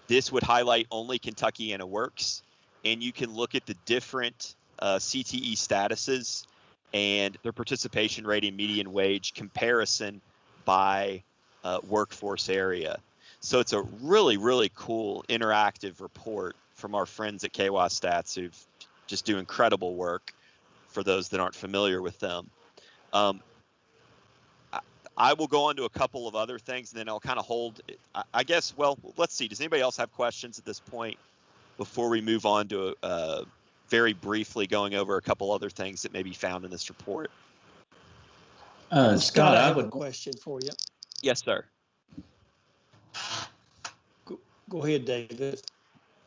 This would highlight only Kentucky Works, and you can look at the different CTE statuses and their participation rate and median wage comparison by workforce area. So it's a really, really cool interactive report from our friends at KY Stats who just do incredible work for those that aren't familiar with them. I will go on to a couple of other things, and then I'll kind of hold, I guess, well, let's see. Does anybody else have questions at this point before we move on to very briefly going over a couple other things that may be found in this report? Scott, I have a question for you. Yes, sir. Go ahead, David.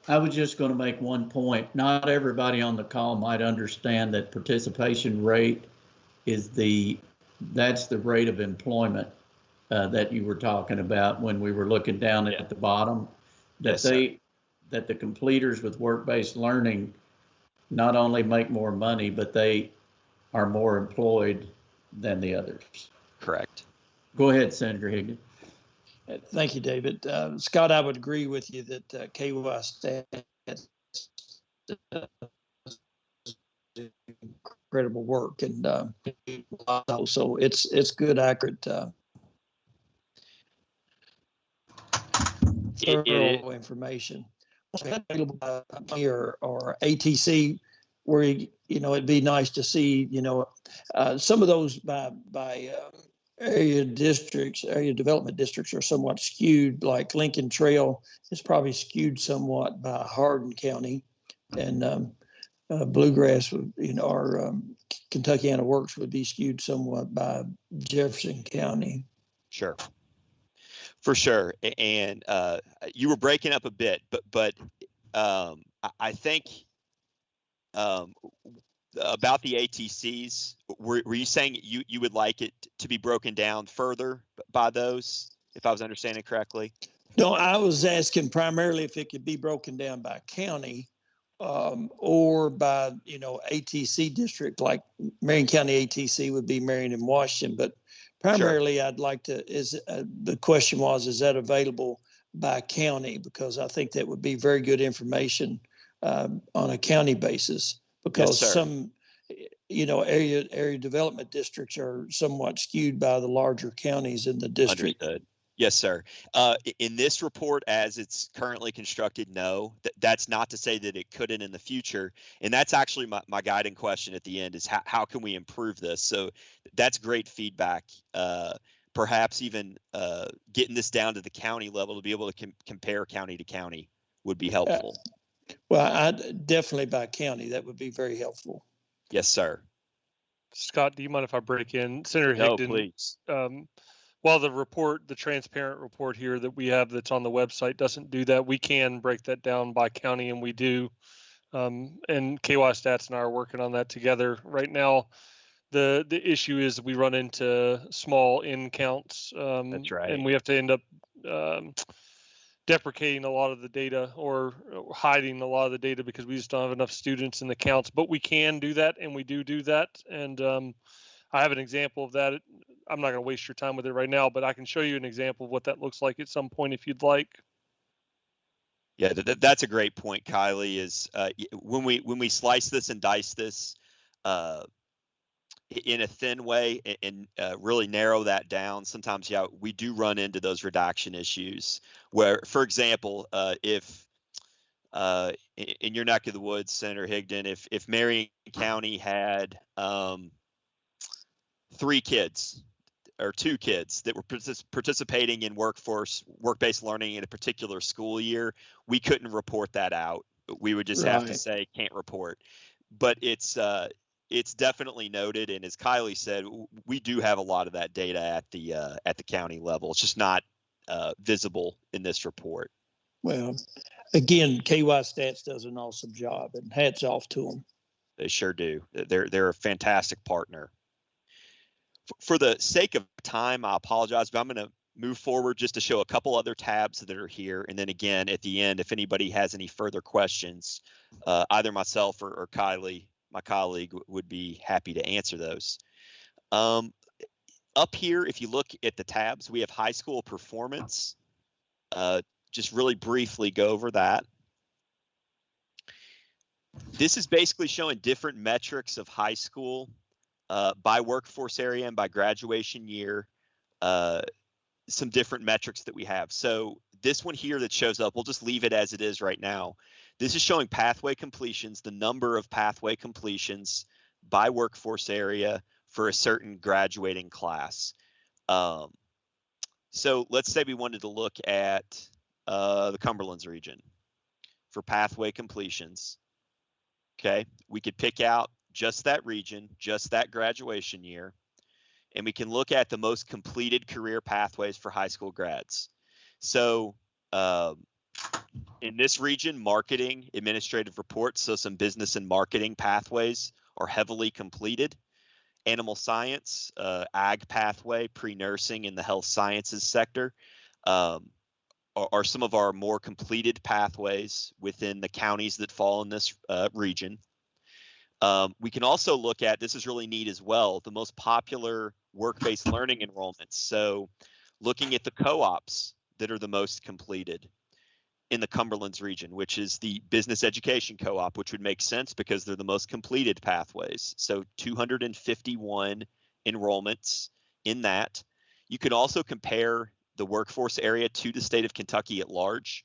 I was just going to make one point. Not everybody on the call might understand that participation rate is the that's the rate of employment that you were talking about when we were looking down at the bottom. That Yes, that the completers with work-based learning not only make more money, but they are more employed than the others. correct. Go ahead, Senator Higdon. Thank you, David. Scott, I would agree with you that KY stats incredible work, and so it's good, accurate, thorough information. Or ATC, where it'd be nice to see some of those by area development districts are somewhat skewed. Like Lincoln Trail is probably skewed somewhat by Hardin County, and Bluegrass, or Kentuckiana Works would be skewed somewhat by Jefferson County. Sure. For sure. And you were breaking up a bit, but I think about the ATCs, were you saying you would like it to be broken down further by those, if I was understanding correctly? No, I was asking primarily if it could be broken down by county, or by, ATC district, like Marion County ATC would be Marion and Washington. But primarily, I'd like to, the question was, is that available by county? Because I think that would be very good information on a county basis, because some, area development districts are somewhat skewed by the larger counties in the district. Understood. Yes, sir. In this report, as it's currently constructed, no. That's not to say that it couldn't in the future. And that's actually my guiding question at the end is how can we improve this? So that's great feedback. Perhaps even getting this down to the county level to be able to compare county to county would be helpful. Well, definitely by county. That would be very helpful. Yes, sir. Scott, do you mind if I break in? Senator No, Higdon, please. While the transparent report here that we have that's on the website doesn't do that, we can break that down by county, and we do. And KY Stats and I are working on that together. Right now, the issue is we run into small in counts. That's right. And we have to end up deprecating a lot of the data or hiding a lot of the data because we just don't have enough students in the counts. But we can do that, and we do that. And I have an example of that. I'm not going to waste your time with it right now, but I can show you an example of what that looks like at some point if you'd like. Yeah, that's a great point, Kylie. Is when we slice this and dice this in a thin way and really narrow that down, sometimes we do run into those redaction issues. Where, for example, if in your neck of the woods, Senator Higdon, if Marion County had 3 kids or 2 kids that were participating in work-based learning in a particular school year, we couldn't report that out. We would just have to say can't report. But it's definitely noted, and as Kylie said, we do have a lot of that data at the county level. It's just not visible in this report. Well, again, KY Stats does an awesome job, and hats off to them. They sure do. They're a fantastic partner. For the sake of time, I apologize, but I'm going to move forward just to show a couple other tabs that are here. And then again, at the end, if anybody has any further questions, either myself or Kylie, my colleague, would be happy to answer those. Up here, if you look at the tabs, we have high school performance. Just really briefly go over that. This is basically showing different metrics of high school by workforce area and by graduation year, some different metrics that we have. So this one here that shows up, we'll just leave it as it is right now. This is showing pathway completions, the number of pathway completions by workforce area for a certain graduating class. So let's say we wanted to look at the Cumberlands region for pathway completions. Okay, we could pick out just that region, just that graduation year, and we can look at the most completed career pathways for high school grads. So in this region, marketing, administrative reports, so some business and marketing pathways are heavily completed. animal science, ag pathway, pre-nursing in the health sciences sector are some of our more completed pathways within the counties that fall in this region. We can also look at, this is really neat as well, the most popular work-based learning enrollments. So looking at the co-ops that are the most completed in the Cumberlands region, which is the business education co-op, which would make sense because they're the most completed pathways. So 251 enrollments in that. You could also compare the workforce area to the state of Kentucky at large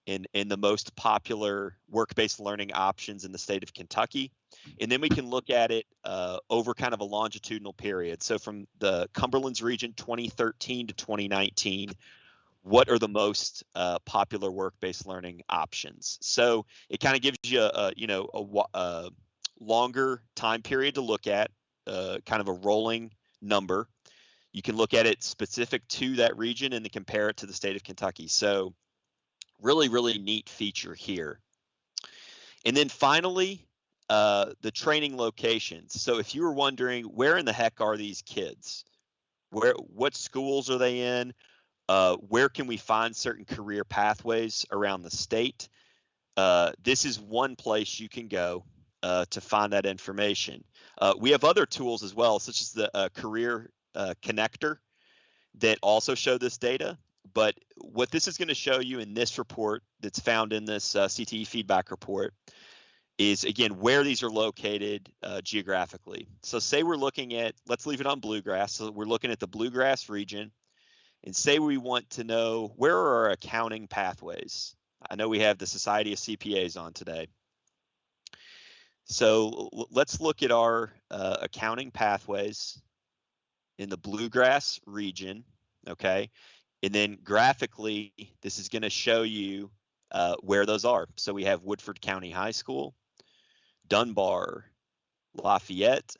in the most popular work-based learning options in the state of Kentucky. And then we can look at it over kind of a longitudinal period. So from the Cumberlands region, 2013 to 2019, what are the most popular work-based learning options? So it kind of gives you a longer time period to look at, kind of a rolling number. You can look at it specific to that region and then compare it to the state of Kentucky. So really, really neat feature here. And then finally, the training locations. So if you were wondering, where in the heck are these kids? What schools are they in? Where can we find certain career pathways around the state? This is one place you can go to find that information. We have other tools as well, such as the career connector that also show this data. But what this is going to show you in this report that's found in this CTE feedback report is, again, where these are located geographically. So say we're looking at, let's leave it on Bluegrass. So we're looking at the Bluegrass region, and say we want to know where are our accounting pathways. I know we have the Society of CPAs on today. So let's look at our accounting pathways in the Bluegrass region, okay? And then graphically, this is going to show you where those are. So we have Woodford County High School, Dunbar, Lafayette,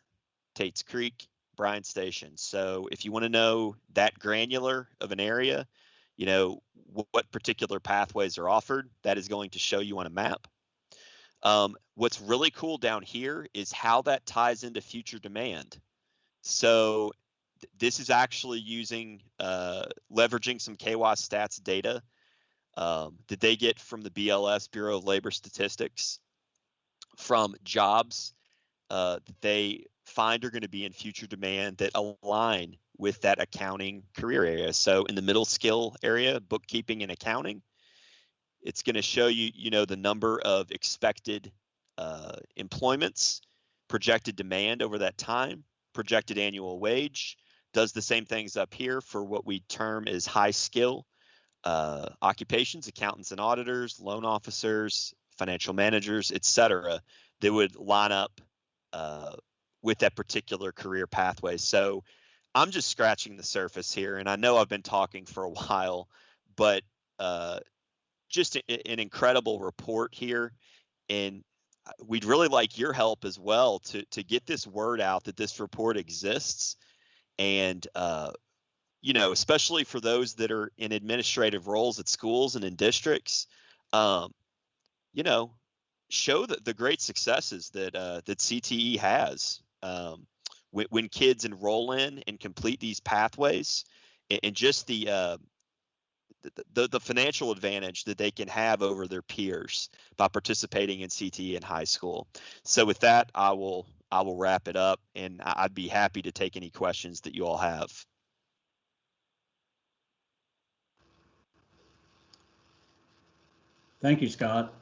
Tates Creek, Bryan Station. So if you want to know that granular of an area, you know, what particular pathways are offered, that is going to show you on a map. What's really cool down here is how that ties into future demand. So this is actually using, leveraging some KWAS stats data that they get from the BLS, Bureau of Labor Statistics, from jobs that they find are going to be in future demand that align with that accounting career area. So in the middle skill area, bookkeeping and accounting, it's going to show you, you know, the number of expected employments, projected demand over that time, projected annual wage. Does the same things up here for what we term as high skill occupations, accountants and auditors, loan officers, financial managers, etc., that would line up with that particular career pathway. So I'm just scratching the surface here, and I know I've been talking for a while, but just an incredible report here, and we'd really like your help as well to get this word out that this report exists, and you know, especially for those that are in administrative roles at schools and in districts, you know, show the great successes that that CTE has when kids enroll in and complete these pathways, and just the financial advantage that they can have over their peers by participating in CTE in high school. So with that, I will wrap it up, and I'd be happy to take any questions that you all have. Thank you, Scott.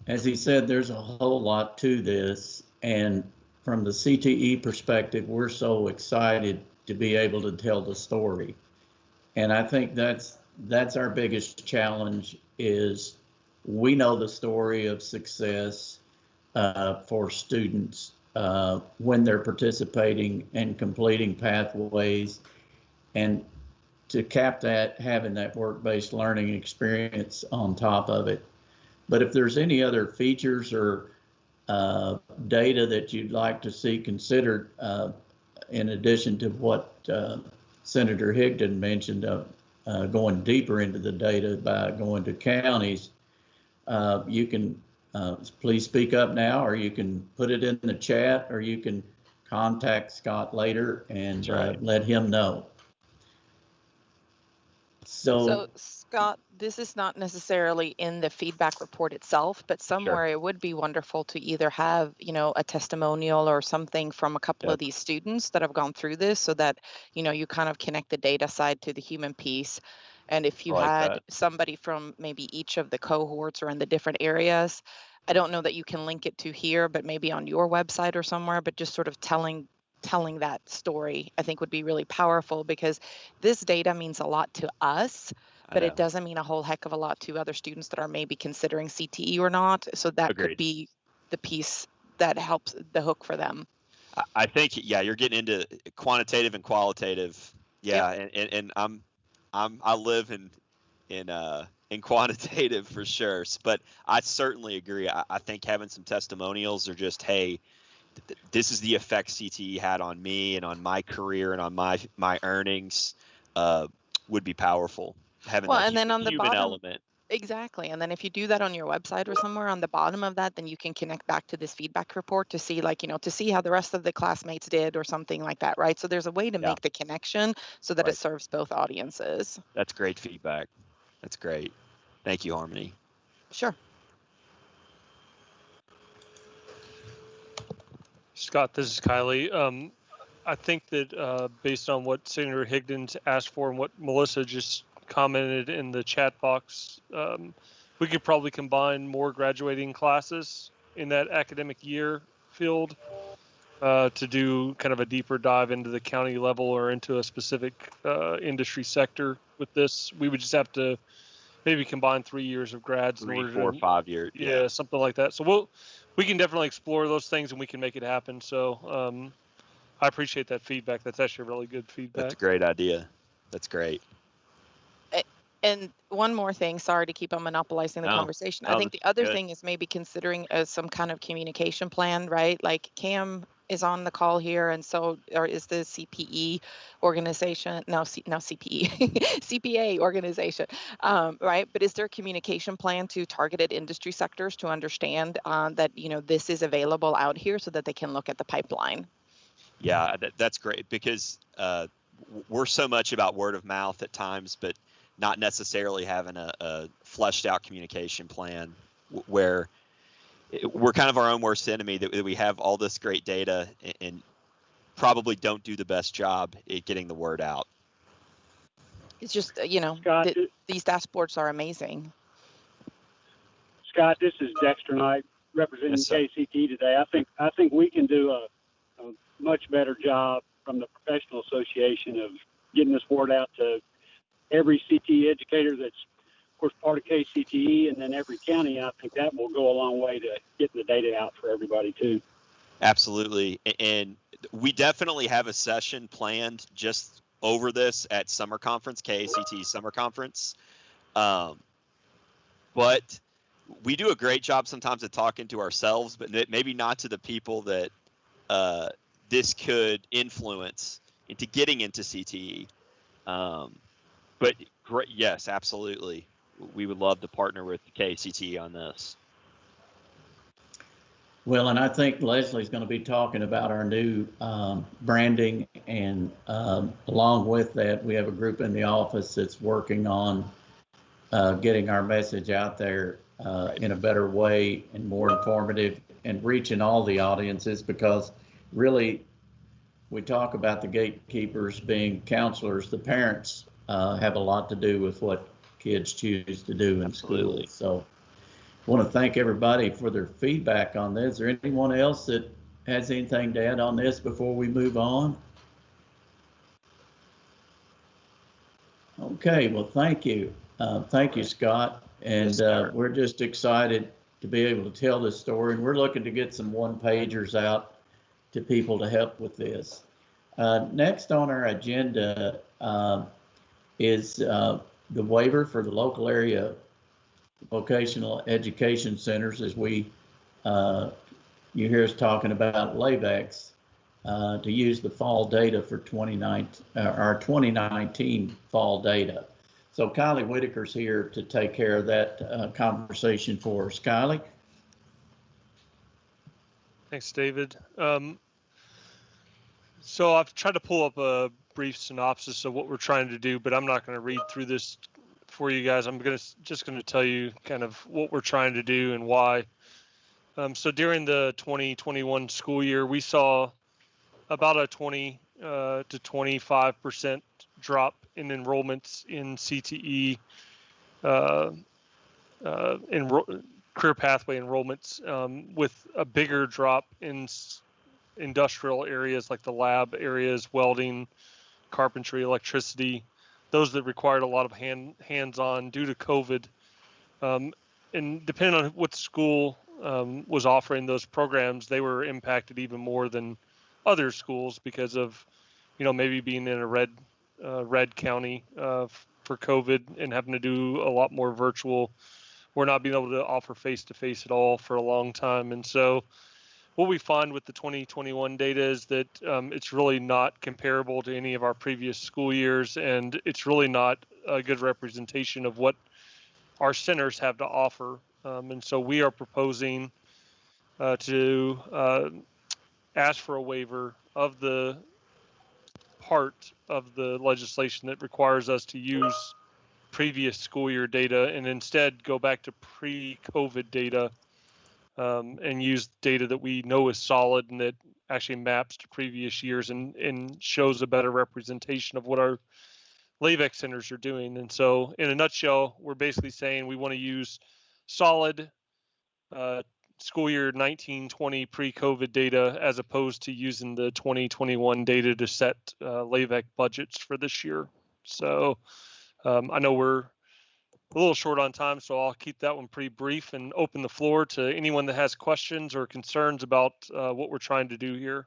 As he said, there's a whole lot to this, and from the CTE perspective, we're so excited to be able to tell the story. And I think that's our biggest challenge, is we know the story of success for students when they're participating and completing pathways, and to cap that, having that work-based learning experience on top of it. But if there's any other features or data that you'd like to see considered in addition to what Senator Higdon mentioned, going deeper into the data by going to counties, you can please speak up now, or you can put it in the chat, or you can contact Scott later and That's right. let him know. So Scott, this is not necessarily in the feedback report itself, but somewhere it would be wonderful to either have, you know, a testimonial or something from a couple of these students that have gone through this so that, you know, you kind of connect the data side to the human piece. And if you had somebody from maybe each of the cohorts or in the different areas, I don't know that you can link it to here, but maybe on your website or somewhere, but just sort of telling that story, I think would be really powerful, because this data means a lot to us, but it doesn't mean a whole heck of a lot to other students that are maybe considering CTE or not. So that could be the piece that helps the hook for them. I think, yeah, you're getting into quantitative and qualitative. Yeah. And I live in quantitative for sure, but I certainly agree. I think having some testimonials or just, hey, this is the effect CTE had on me and on my career and on my earnings would be powerful. Having that and then on the human bottom element. Exactly. And then if you do that on your website or somewhere on the bottom of that, then you can connect back to this feedback report to see, like, you know, to see how the rest of the classmates did or something like that, right? So there's a way to make the connection so that it serves both audiences. That's great feedback. That's great. Thank you, Harmony. Sure. Scott, this is Kylie. I think that based on what Senator Higdon's asked for and what Melissa just commented in the chat box, we could probably combine more graduating classes in that academic year field to do kind of a deeper dive into the county level or into a specific industry sector with this. We would just have to maybe combine 3 years of grads. 3, 4, 5 years. Yeah, something like that. So we can definitely explore those things and we can make it happen. So I appreciate that feedback. That's actually really good feedback. That's a great idea. That's great. And one more thing, sorry to keep on monopolizing the conversation. I think the other thing is maybe considering some kind of communication plan, right? Like Cam is on the call here, and so is the CPE organization, CPE, CPA organization, right? But is there a communication plan to targeted industry sectors to understand that, you know, this is available out here so that they can look at the pipeline? Yeah, that's great, because we're so much about word of mouth at times, but not necessarily having a fleshed out communication plan where we're kind of our own worst enemy, that we have all this great data and probably don't do the best job at getting the word out. It's just, you know, Scott, these dashboards are amazing. Scott, this is Dexter Knight representing KCT today. I think we can do a much better job from the professional association of getting this word out to every CTE educator that's, of course, part of KCTE, and then every county. I think that will go a long way to getting the data out for everybody too. Absolutely. And we definitely have a session planned just over this at summer conference, KACT summer conference. But we do a great job sometimes of talking to ourselves, but maybe not to the people that this could influence into getting into CTE. But great, yes, absolutely. We would love to partner with KCT on this. Well, and I think Leslie's going to be talking about our new branding, and along with that, we have a group in the office that's working on getting our message out there in a better way and more informative and reaching all the audiences, because really we talk about the gatekeepers being counselors. The parents have a lot to do with what kids choose to do in school. So I want to thank everybody for their feedback on this. Is there anyone else that has anything to add on this before we move on? Okay, well, thank you. Thank you, Scott. And we're just excited to be able to tell this story. And we're looking to get some one-pagers out to people to help with this. Next on our agenda is the waiver for the local area vocational education centers, as we you hear us talking about LAVEX, to use the fall data for our 2019 fall data. So Kylie Whitaker's here to take care of that conversation for us. Kylie? Thanks, David. So I've tried to pull up a brief synopsis of what we're trying to do, but I'm not going to read through this for you guys. I'm just going to tell you kind of what we're trying to do and why. So during the 2021 school year, we saw about a 20 to 25% drop in enrollments in CTE career pathway enrollments, with a bigger drop in industrial areas like the lab areas, welding, carpentry, electricity, those that required a lot of hands-on due to COVID. And depending on what school was offering those programs, they were impacted even more than other schools because of, maybe being in a red county for COVID and having to do a lot more virtual. We're not being able to offer face-to-face at all for a long time. And so what we find with the 2021 data is that it's really not comparable to any of our previous school years, and it's really not a good representation of what our centers have to offer. And so we are proposing to ask for a waiver of the part of the legislation that requires us to use previous school year data and instead go back to pre-COVID data and use data that we know is solid and that actually maps to previous years and shows a better representation of what our LAVEC centers are doing. And so in a nutshell, we're basically saying we want to use solid school year 1920 pre-COVID data as opposed to using the 2021 data to set LAVEC budgets for this year. So I know we're a little short on time, so I'll keep that one pretty brief and open the floor to anyone that has questions or concerns about what we're trying to do here.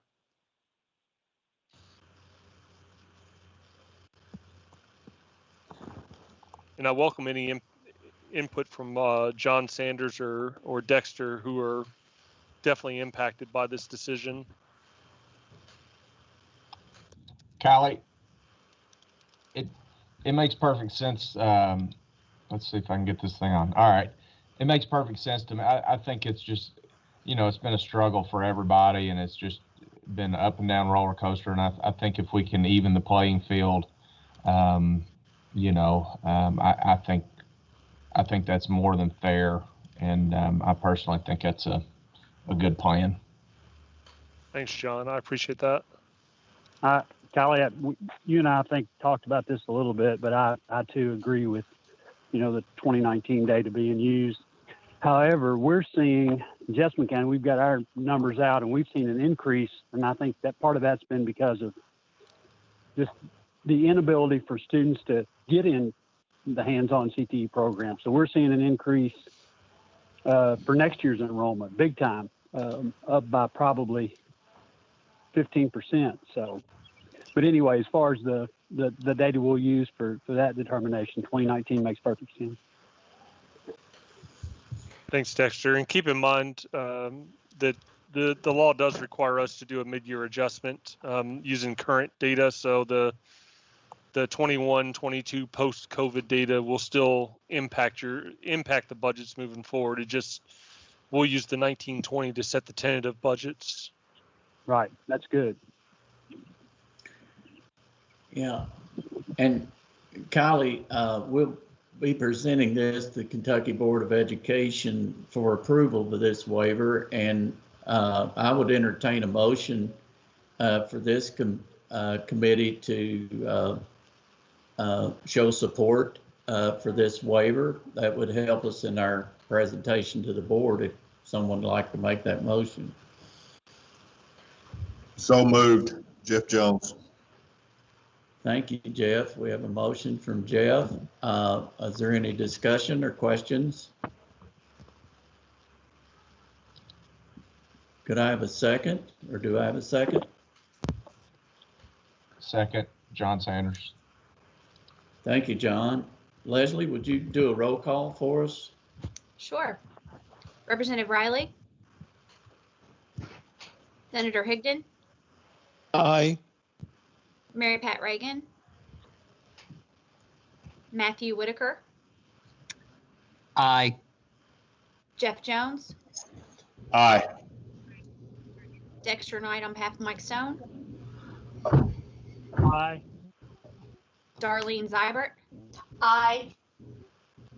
And I welcome any input from John Sanders or Dexter, who are definitely impacted by this decision. Callie, it makes perfect sense. Let's see if I can get this thing on. All right. It makes perfect sense to me. I think it's just, it's been a struggle for everybody, and it's just been an up and down roller coaster. And I think if we can even the playing field, I think that's more than fair. And I personally think that's a good plan. Thanks, John. I appreciate that. Callie, you and I think talked about this a little bit, but I too agree with, the 2019 data being used. However, we're seeing in Jessamine County, we've got our numbers out and we've seen an increase. And I think that part of that's been because of just the inability for students to get in the hands-on CTE program. So we're seeing an increase for next year's enrollment, big time, up by probably 15%. So, but anyway, as far as the data we'll use for that determination, 2019 makes perfect sense. Thanks, Dexter. And keep in mind that the law does require us to do a mid-year adjustment using current data. So the 21-22 post-COVID data will still impact the budgets moving forward. We'll use the 19-20 to set the tentative budgets. Right. That's good. Yeah. And Kylie, we'll be presenting this to the Kentucky Board of Education for approval of this waiver. And I would entertain a motion for this committee to show support for this waiver. That would help us in our presentation to the board if someone would like to make that motion. So moved. Jeff Jones. Thank you, Jeff. We have a motion from Jeff. Is there any discussion or questions? Could I have a second, or do I have a second? Second, John Sanders. Thank you, John. Leslie, would you do a roll call for us? Sure. Representative Riley? Senator Higdon? Aye. Mary Pat Reagan? Matthew Whitaker? Aye. Jeff Jones? Aye. Dexter Knight on behalf of Mike Stone? Aye. Darlene Zybert, Aye.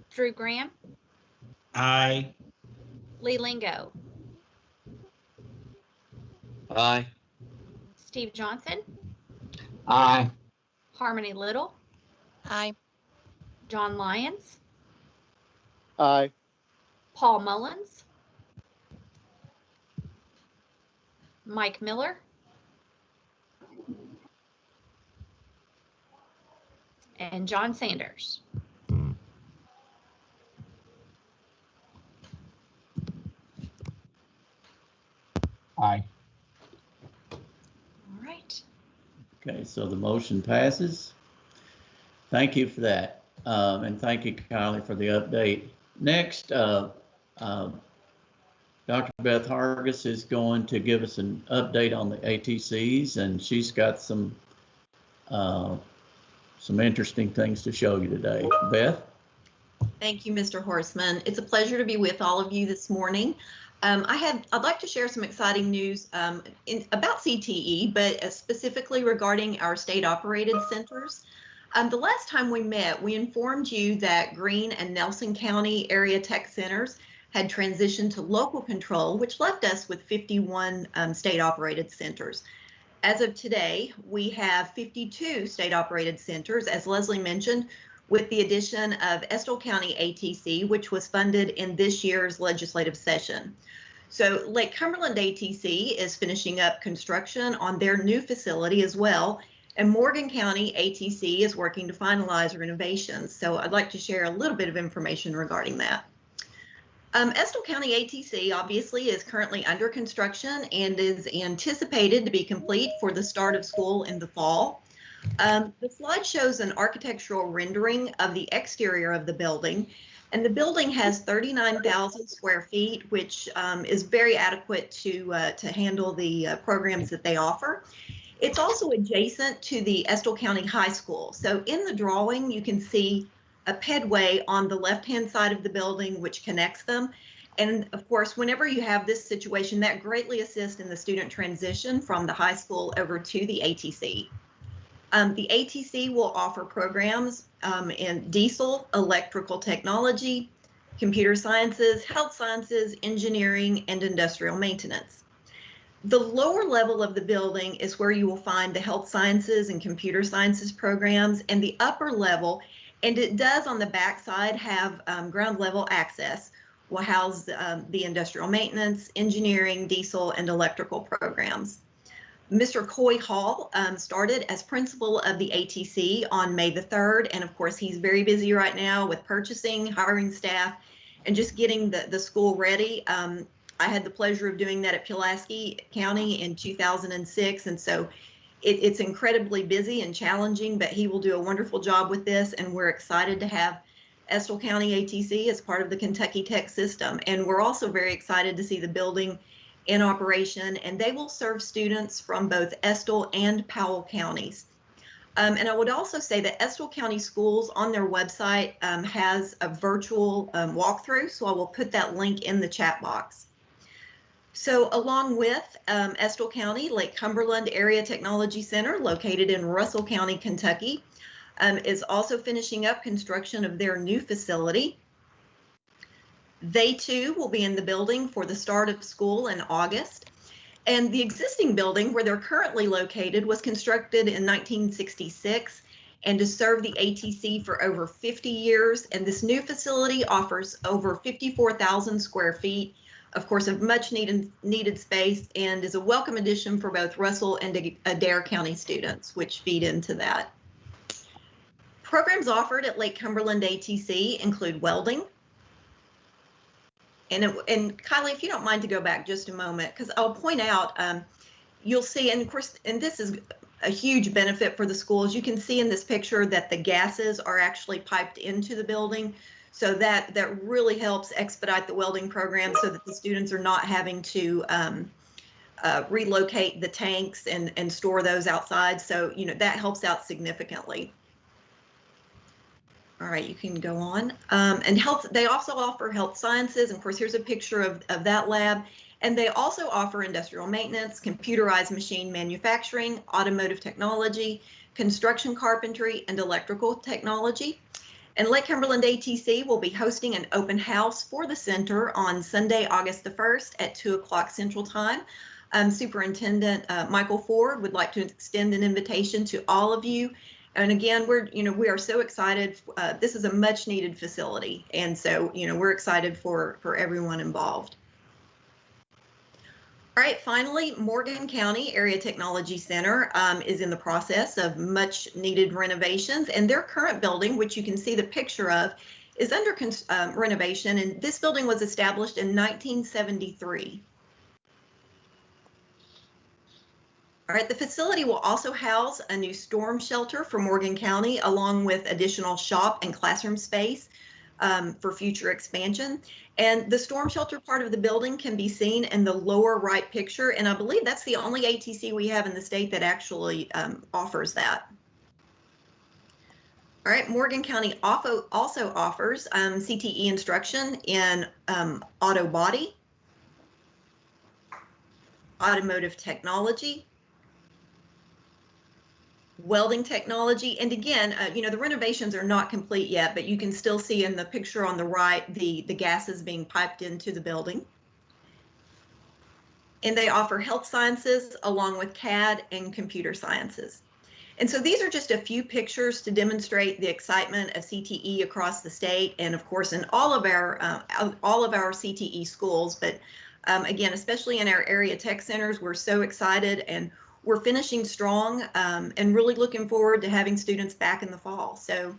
Drew Graham, Aye. Lee Lingo, Aye. Steve Johnson, Aye. Harmony Little, Aye. John Lyons, Aye. Paul Mullins, Mike Miller, and John Sanders. Aye. All right. Okay, so the motion passes. Thank you for that. And thank you, Kylie, for the update. Next, Dr. Beth Hargis is going to give us an update on the ATCs, and she's got some interesting things to show you today. Beth? Thank you, Mr. Horstman. It's a pleasure to be with all of you this morning. I'd like to share some exciting news about CTE, but specifically regarding our state-operated centers. The last time we met, we informed you that Greene and Nelson County area tech centers had transitioned to local control, which left us with 51 state-operated centers. As of today, we have 52 state-operated centers, as Leslie mentioned, with the addition of Estill County ATC, which was funded in this year's legislative session. So Lake Cumberland ATC is finishing up construction on their new facility as well, and Morgan County ATC is working to finalize renovations. So I'd like to share a little bit of information regarding that. Estill County ATC obviously is currently under construction and is anticipated to be complete for the start of school in the fall. The slide shows an architectural rendering of the exterior of the building, and the building has 39,000 square feet, which is very adequate to handle the programs that they offer. It's also adjacent to the Estill County High School. So in the drawing, you can see a pedway on the left-hand side of the building, which connects them. And of course, whenever you have this situation, that greatly assists in the student transition from the high school over to the ATC. The ATC will offer programs in diesel, electrical technology, computer sciences, health sciences, engineering, and industrial maintenance. The lower level of the building is where you will find the health sciences and computer sciences programs, and the upper level, and it does on the backside have ground level access, will house the industrial maintenance, engineering, diesel, and electrical programs. Mr. Coy Hall started as principal of the ATC on May the 3rd, and of course he's very busy right now with purchasing, hiring staff, and just getting the school ready. I had the pleasure of doing that at Pulaski County in 2006, and so it's incredibly busy and challenging, but he will do a wonderful job with this, and we're excited to have Estill County ATC as part of the Kentucky Tech system. And we're also very excited to see the building in operation, and they will serve students from both Estill and Powell counties. And I would also say that Estill County Schools on their website has a virtual walkthrough, so I will put that link in the chat box. So along with Estill County, Lake Cumberland Area Technology Center, located in Russell County, Kentucky, is also finishing up construction of their new facility. They too will be in the building for the start of school in August. And the existing building where they're currently located was constructed in 1966 and to serve the ATC for over 50 years. And this new facility offers over 54,000 square feet, of course, of much needed space, and is a welcome addition for both Russell and Adair County students, which feed into that. Programs offered at Lake Cumberland ATC include welding. And Kylie, if you don't mind to go back just a moment, because I'll point out, you'll see, and of course, and this is a huge benefit for the schools. You can see in this picture that the gases are actually piped into the building. So that really helps expedite the welding program so that the students are not having to relocate the tanks and store those outside. So, you know, that helps out significantly. All right, you can go on. And they also offer health sciences. And of course, here's a picture of that lab. And they also offer industrial maintenance, computerized machine manufacturing, automotive technology, construction carpentry, and electrical technology. And Lake Cumberland ATC will be hosting an open house for the center on Sunday, August the 1st at 2 o'clock Central Time. Superintendent Michael Ford would like to extend an invitation to all of you. And again, we are so excited. This is a much needed facility. And so, we're excited for everyone involved. All right, finally, Morgan County Area Technology Center is in the process of much needed renovations, and their current building, which you can see the picture of, is under renovation, and this building was established in 1973. All right, the facility will also house a new storm shelter for Morgan County, along with additional shop and classroom space for future expansion. And the storm shelter part of the building can be seen in the lower right picture. And I believe that's the only ATC we have in the state that actually offers that. All right, Morgan County also offers CTE instruction in auto body, automotive technology, welding technology. And again, the renovations are not complete yet, but you can still see in the picture on the right the gases being piped into the building. And they offer health sciences along with CAD and computer sciences. And so these are just a few pictures to demonstrate the excitement of CTE across the state, and of course in all of our CTE schools. But again, especially in our area tech centers, we're so excited, and we're finishing strong and really looking forward to having students back in the fall. So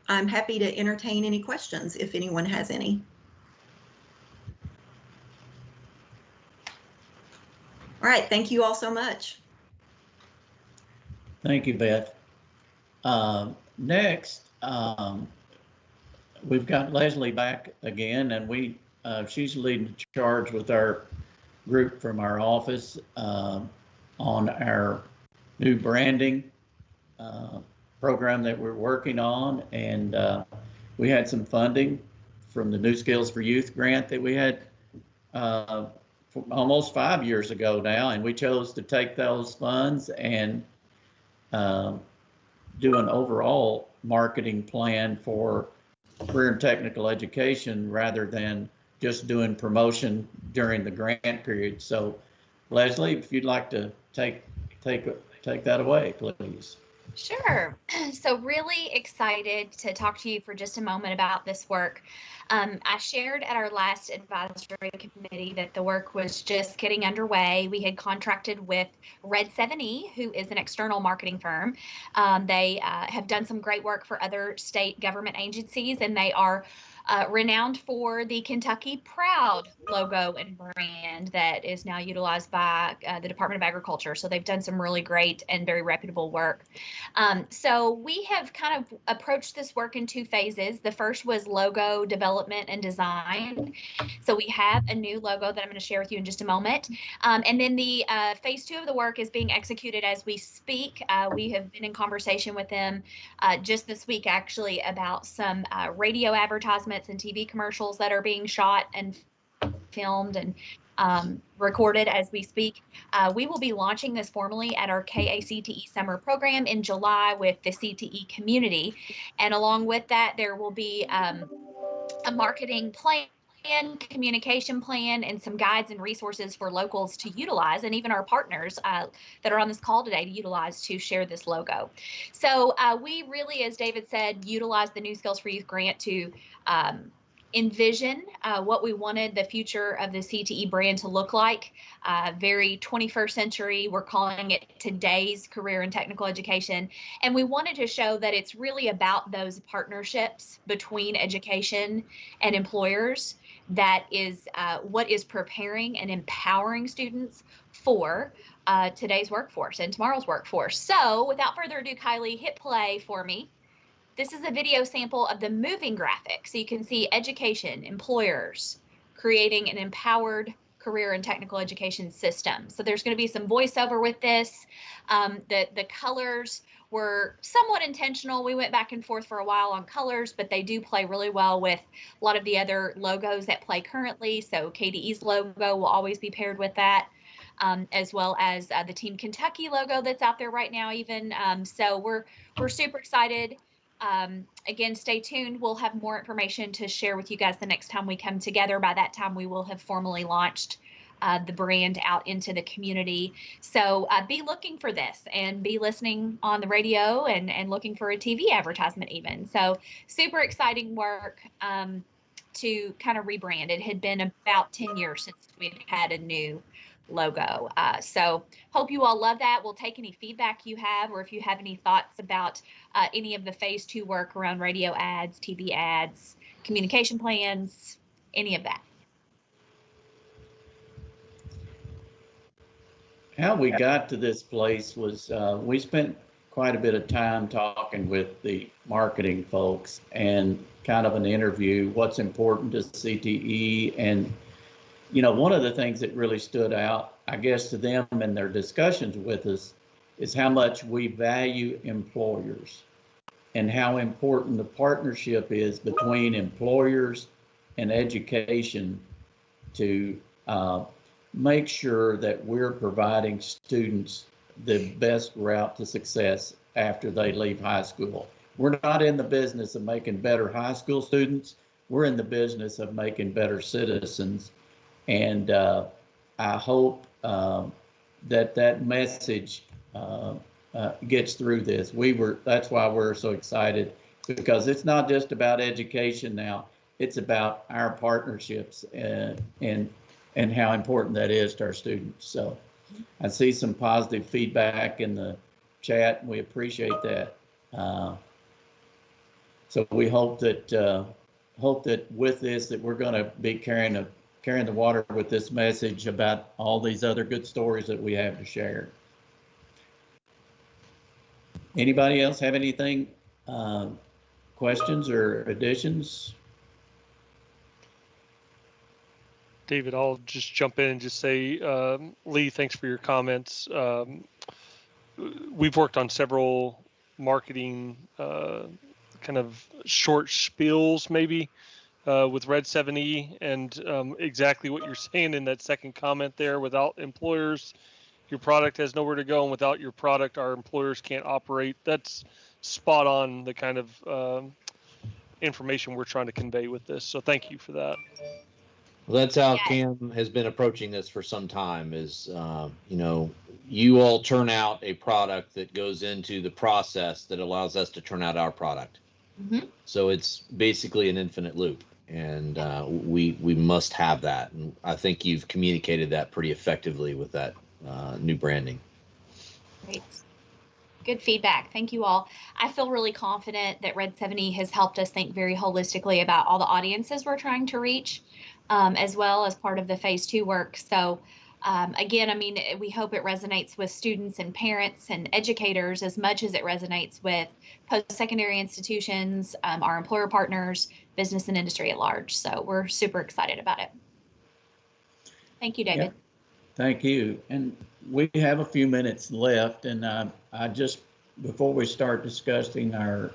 I'm happy to entertain any questions if anyone has any. All right, thank you all so much. Thank you, Beth. Next, we've got Leslie back again, and she's leading the charge with our group from our office on our new branding program that we're working on. And we had some funding from the New Skills for Youth grant that we had almost 5 years ago now, and we chose to take those funds and do an overall marketing plan for career and technical education rather than just doing promotion during the grant period. So Leslie, if you'd like to take that away, please. Sure. So really excited to talk to you for just a moment about this work. I shared at our last advisory committee that the work was just getting underway. We had contracted with Red 7E, who is an external marketing firm. They have done some great work for other state government agencies, and they are renowned for the Kentucky Proud logo and brand that is now utilized by the Department of Agriculture. So they've done some really great and very reputable work. So we have kind of approached this work in two phases. The first was logo development and design. So we have a new logo that I'm going to share with you in just a moment. And then the phase two of the work is being executed as we speak. We have been in conversation with them just this week, actually, about some radio advertisements and TV commercials that are being shot and filmed and recorded as we speak. We will be launching this formally at our KACTE summer program in July with the CTE community. And along with that, there will be a marketing plan, communication plan, and some guides and resources for locals to utilize, and even our partners that are on this call today to utilize to share this logo. So we really, as David said, utilize the New Skills for Youth grant to envision what we wanted the future of the CTE brand to look like. Very 21st century, we're calling it today's career and technical education. And we wanted to show that it's really about those partnerships between education and employers that is what is preparing and empowering students for today's workforce and tomorrow's workforce. So without further ado, Kylie, hit play for me. This is a video sample of the moving graphic. So you can see education, employers, creating an empowered career and technical education system. So there's going to be some voiceover with this. The colors were somewhat intentional. We went back and forth for a while on colors, but they do play really well with a lot of the other logos that play currently. So KDE's logo will always be paired with that, as well as the Team Kentucky logo that's out there right now even. So we're super excited. Again, stay tuned. We'll have more information to share with you guys the next time we come together. By that time, we will have formally launched the brand out into the community. So be looking for this and be listening on the radio and looking for a TV advertisement even. So super exciting work to kind of rebrand. It had been about 10 years since we've had a new logo. So hope you all love that. We'll take any feedback you have, or if you have any thoughts about any of the phase 2 work around radio ads, TV ads, communication plans, any of that. How we got to this place was we spent quite a bit of time talking with the marketing folks and kind of an interview, what's important to CTE. And, you know, one of the things that really stood out, I guess, to them in their discussions with us is how much we value employers and how important the partnership is between employers and education to make sure that we're providing students the best route to success after they leave high school. We're not in the business of making better high school students. We're in the business of making better citizens. And I hope that message gets through this. That's why we're so excited, because it's not just about education now. It's about our partnerships and how important that is to our students. So I see some positive feedback in the chat, and we appreciate that. So we hope that with this, that we're going to be carrying the water with this message about all these other good stories that we have to share. Anybody else have anything, questions or additions? David, I'll just jump in and just say, Lee, thanks for your comments. We've worked on several marketing kind of short spiels maybe with Red 7E, and exactly what you're saying in that second comment there. Without employers, your product has nowhere to go, and without your product, our employers can't operate. That's spot on the kind of information we're trying to convey with this. So thank you for that. Well, that's how Cam has been approaching this for some time is, you know, you all turn out a product that goes into the process that allows us to turn out our product. Mm-hmm. So it's basically an infinite loop, and we must have that. And I think you've communicated that pretty effectively with that new branding. Great. Good feedback. Thank you all. I feel really confident that Red 7E has helped us think very holistically about all the audiences we're trying to reach, as well as part of the phase 2 work. So again, I mean, we hope it resonates with students and parents and educators as much as it resonates with post-secondary institutions, our employer partners, business and industry at large. So we're super excited about it. Thank you, David. Yeah. Thank you. And we have a few minutes left, and I just, before we start discussing I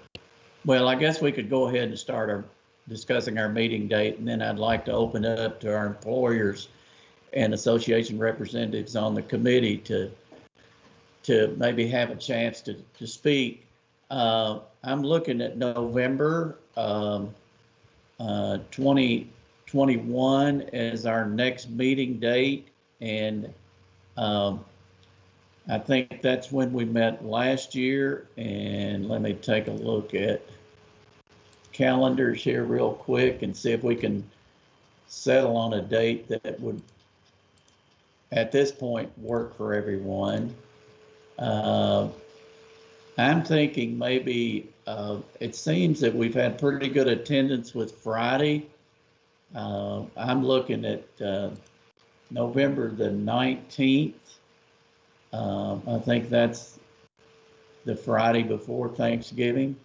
guess we could go ahead and start discussing our meeting date, and then I'd like to open it up to our employers and association representatives on the committee to maybe have a chance to speak. I'm looking at November 2021 as our next meeting date, and I think that's when we met last year. And let me take a look at calendars here real quick and see if we can settle on a date that would, at this point, work for everyone. I'm thinking maybe, it seems that we've had pretty good attendance with Friday. I'm looking at November the 19th. I think that's the Friday before Thanksgiving.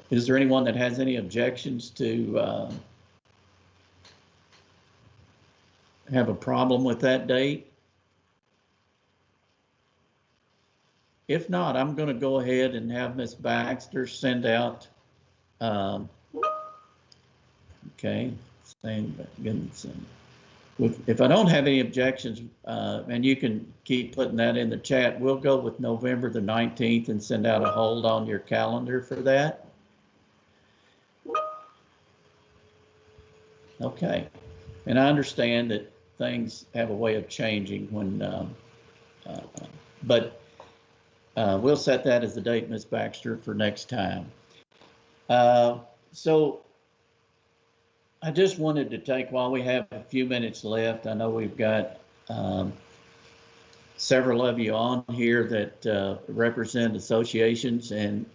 Is there anyone that has any objections to have a problem with that date? If not, I'm going to go ahead and have Ms. Baxter send out, okay, if I don't have any objections, and you can keep putting that in the chat, we'll go with November the 19th and send out a hold on your calendar for that. Okay, and I understand that things have a way of changing when, but we'll set that as the date, Ms. Baxter, for next time. So I just wanted to take, while we have a few minutes left, I know we've got several of you on here that represent associations, and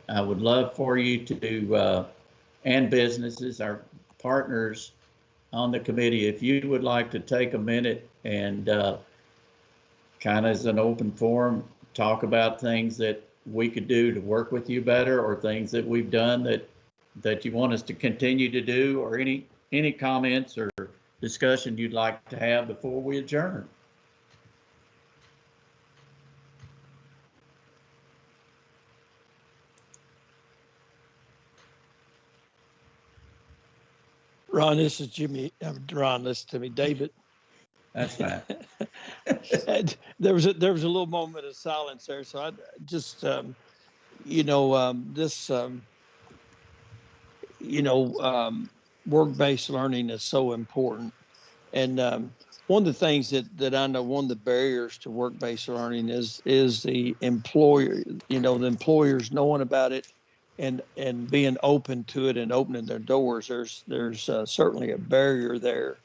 I would love for you to, and businesses, our partners on the committee, if you would like to take a minute and kind of as an open forum, talk about things that we could do to work with you better, or things that we've done that you want us to continue to do, or any comments or discussion you'd like to have before we adjourn. Ron, this is Jimmy. Ron, listen to me, David. That's fine. There was a little moment of silence there, so I just work-based learning is so important, and one of the things that I know, one of the barriers to work-based learning is the employer. The employers knowing about it and being open to it and opening their doors. There's certainly a barrier there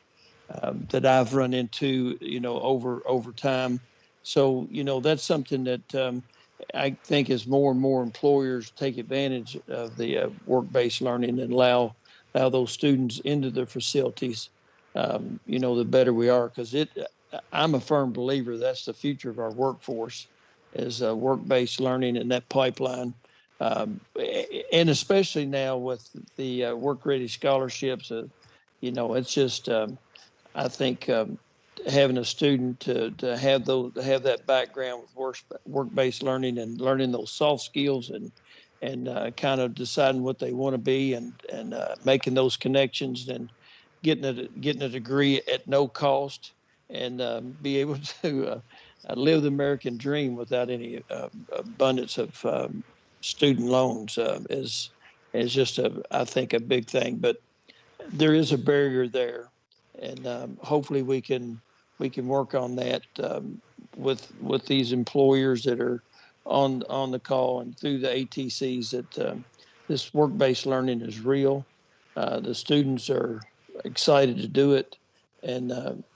that I've run into, over time. So, that's something that I think as more and more employers take advantage of the work-based learning and allow those students into their facilities, the better we are. Because I'm a firm believer that's the future of our workforce, is work-based learning and that pipeline. And especially now with the work-ready scholarships, it's just, I think having a student to have that background with work-based learning and learning those soft skills and kind of deciding what they want to be and making those connections and getting a degree at no cost and be able to live the American dream without any abundance of student loans is just I think a big thing. But there is a barrier there, and hopefully we can work on that with these employers that are on the call and through the ATCs, that this work-based learning is real. The students are excited to do it, and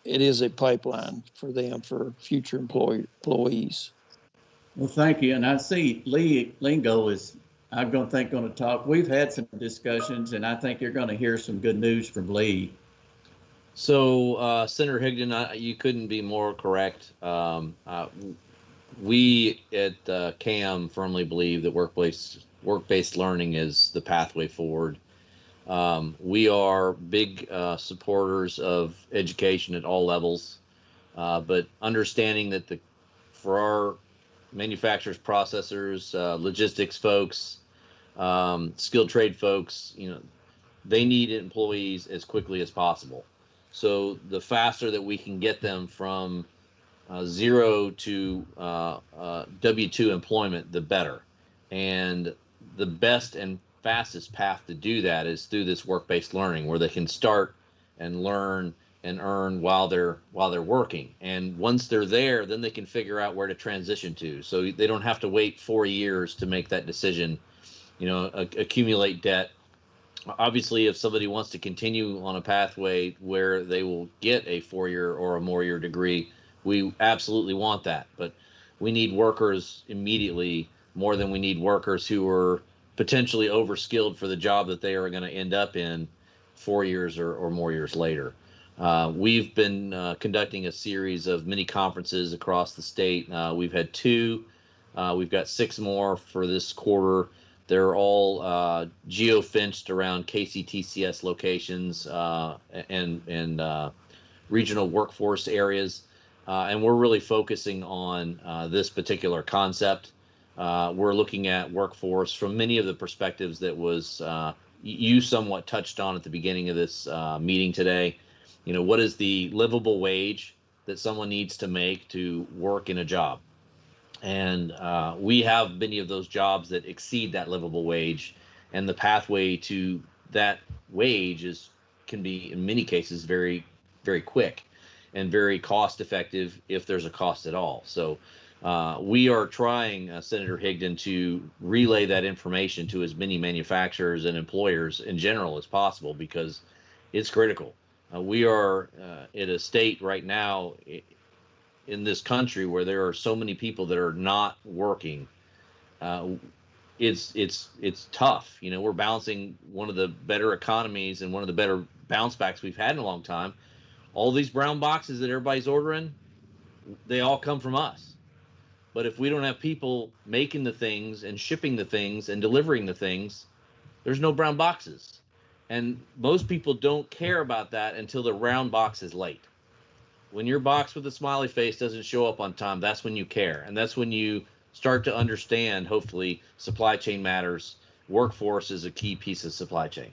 it is a pipeline for them for future employees. Well, thank you. And I see Lee Lingo is, I'm going to talk. We've had some discussions, and I think you're going to hear some good news from Lee. So, Senator Higdon, you couldn't be more correct. We at CAM firmly believe that work-based learning is the pathway forward. We are big supporters of education at all levels, but understanding that for our manufacturers, processors, logistics folks, skilled trade folks, they need employees as quickly as possible. So the faster that we can get them from zero to W-2 employment, the better. And the best and fastest path to do that is through this work-based learning, where they can start and learn and earn while they're working. And once they're there, then they can figure out where to transition to. So they don't have to wait 4 years to make that decision, accumulate debt. Obviously, if somebody wants to continue on a pathway where they will get a 4-year or a more year degree, we absolutely want that. But we need workers immediately more than we need workers who are potentially overskilled for the job that they are going to end up in 4 years or more years later. We've been conducting a series of mini conferences across the state. We've had 2. We've got 6 more for this quarter. They're all geo-fenced around KCTCS locations and regional workforce areas. And we're really focusing on this particular concept. We're looking at workforce from many of the perspectives that was you somewhat touched on at the beginning of this meeting today. You know, what is the livable wage that someone needs to make to work in a job? And we have many of those jobs that exceed that livable wage, and the pathway to that wage can be, in many cases, very, very quick and very cost effective if there's a cost at all. So we are trying, Senator Higdon, to relay that information to as many manufacturers and employers in general as possible, because it's critical. We are at a state right now in this country where there are so many people that are not working. It's tough. You know, we're bouncing one of the better economies and one of the better bounce backs we've had in a long time. All these brown boxes that everybody's ordering, they all come from us. But if we don't have people making the things and shipping the things and delivering the things, there's no brown boxes. And most people don't care about that until the round box is late. When your box with a smiley face doesn't show up on time, that's when you care. And that's when you start to understand, hopefully, supply chain matters. Workforce is a key piece of supply chain.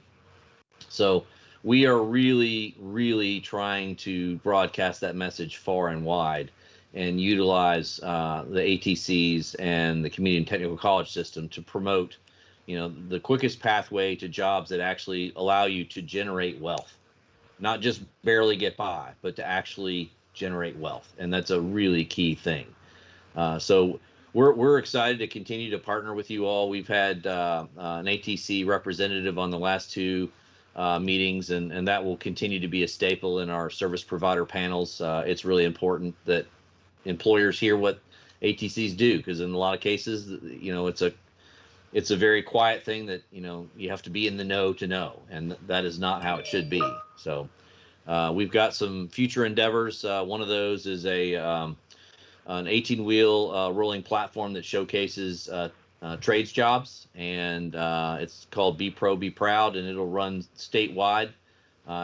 So we are really, really trying to broadcast that message far and wide and utilize the ATCs and the community and technical college system to promote, you know, the quickest pathway to jobs that actually allow you to generate wealth. Not just barely get by, but to actually generate wealth. And that's a really key thing. So we're excited to continue to partner with you all. We've had an ATC representative on the last two meetings, and that will continue to be a staple in our service provider panels. It's really important that employers hear what ATCs do, because in a lot of cases, you know, it's a very quiet thing that, you know, you have to be in the know to know, and that is not how it should be. So we've got some future endeavors. One of those is an 18-wheel rolling platform that showcases trades jobs, and it's called Be Pro, Be Proud, and it'll run statewide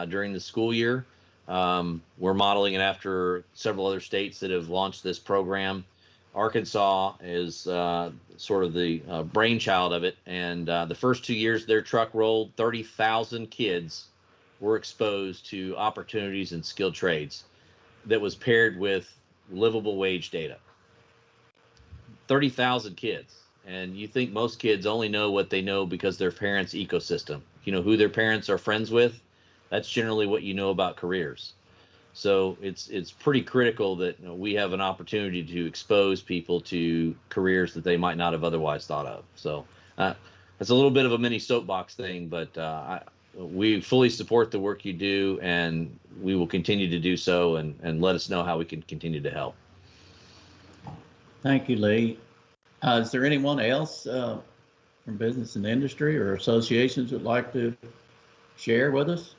during the school year. We're modeling it after several other states that have launched this program. Arkansas is sort of the brainchild of it, and the first 2 years their truck rolled, 30,000 kids were exposed to opportunities in skilled trades that was paired with livable wage data. 30,000 kids. And you think most kids only know what they know because their parents' ecosystem, you know, who their parents are friends with. That's generally what you know about careers. So it's pretty critical that, you know, we have an opportunity to expose people to careers that they might not have otherwise thought of. So it's a little bit of a mini soapbox thing, but we fully support the work you do, and we will continue to do so, and let us know how we can continue to help. Thank you, Lee. Is there anyone else from business and industry or associations would like to share with us?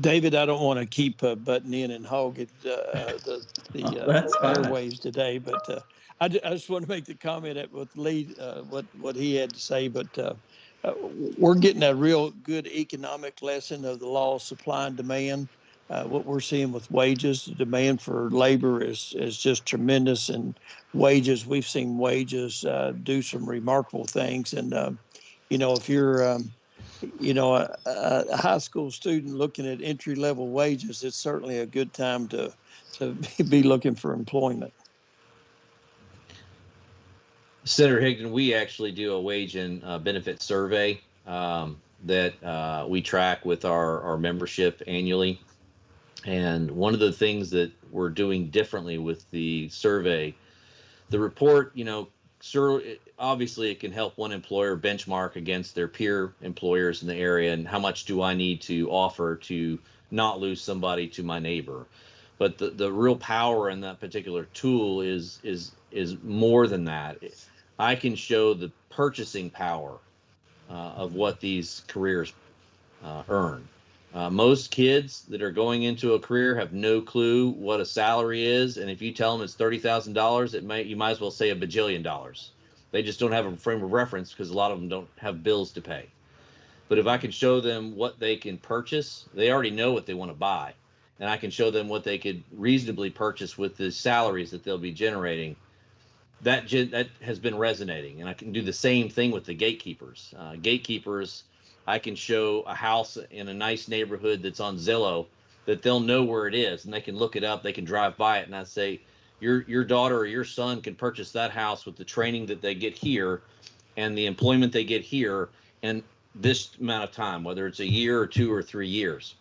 David, I don't want to keep butting in and hog it, the airwaves today, but I just want to make the comment that with Lee, what he had to say, but we're getting a real good economic lesson of the law of supply and demand. What we're seeing with wages, the demand for labor is just tremendous, and wages, we've seen wages do some remarkable things. And, you know, if you're, you know, a high school student looking at entry-level wages, it's certainly a good time to be looking for employment. Senator Higdon, we actually do a wage and benefit survey that we track with our membership annually. And one of the things that we're doing differently with the survey, the report, you know, obviously it can help one employer benchmark against their peer employers in the area, and how much do I need to offer to not lose somebody to my neighbor. But the real power in that particular tool is more than that. I can show the purchasing power of what these careers earn. Most kids that are going into a career have no clue what a salary is, and if you tell them it's $30,000, you might as well say $1 bajillion. They just don't have a frame of reference because a lot of them don't have bills to pay. But if I can show them what they can purchase, they already know what they want to buy. And I can show them what they could reasonably purchase with the salaries that they'll be generating. That has been resonating. And I can do the same thing with the gatekeepers. Gatekeepers, I can show a house in a nice neighborhood that's on Zillow that they'll know where it is, and they can look it up, they can drive by it, and I say, your daughter or your son can purchase that house with the training that they get here and the employment they get here in this amount of time, whether it's a year or 2 or 3 years.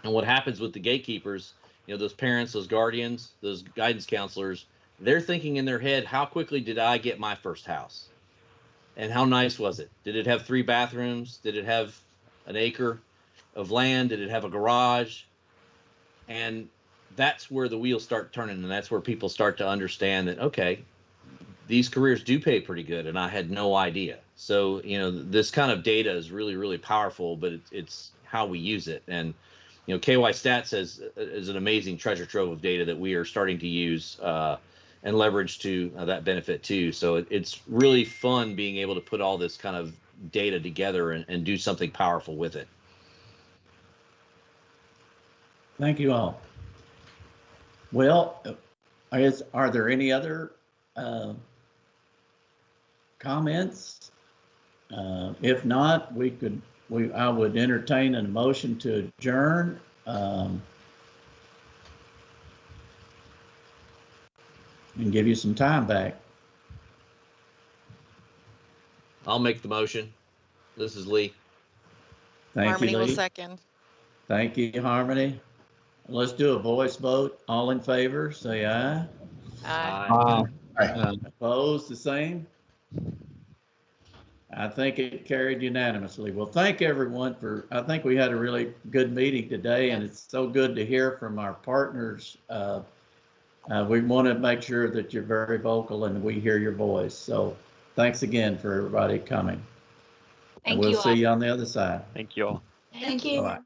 And what happens with the gatekeepers, those parents, those guardians, those guidance counselors, they're thinking in their head, how quickly did I get my first house? And how nice was it? Did it have 3 bathrooms? Did it have an acre of land? Did it have a garage? And that's where the wheels start turning, and that's where people start to understand that, okay, these careers do pay pretty good, and I had no idea. So, this kind of data is really, really powerful, but it's how we use it. And, KY Stats is an amazing treasure trove of data that we are starting to use and leverage to that benefit too. So it's really fun being able to put all this kind of data together and do something powerful with it. Thank you all. Well, I guess, are there any other comments? If not, I would entertain a motion to adjourn. And give you some time back. I'll make the motion. This is Lee. Thank Harmony you, Lee. will second. Thank you, Harmony. Let's do a voice vote. All in favor, say aye. Aye. Opposed, the same. I think it carried unanimously. Well, thank everyone I think we had a really good meeting today, and it's so good to hear from our partners. We want to make sure that you're very vocal and we hear your voice. So thanks again for everybody coming. Thank and we'll you see all. you on the other side. Thank you all. Thank you. Bye-bye.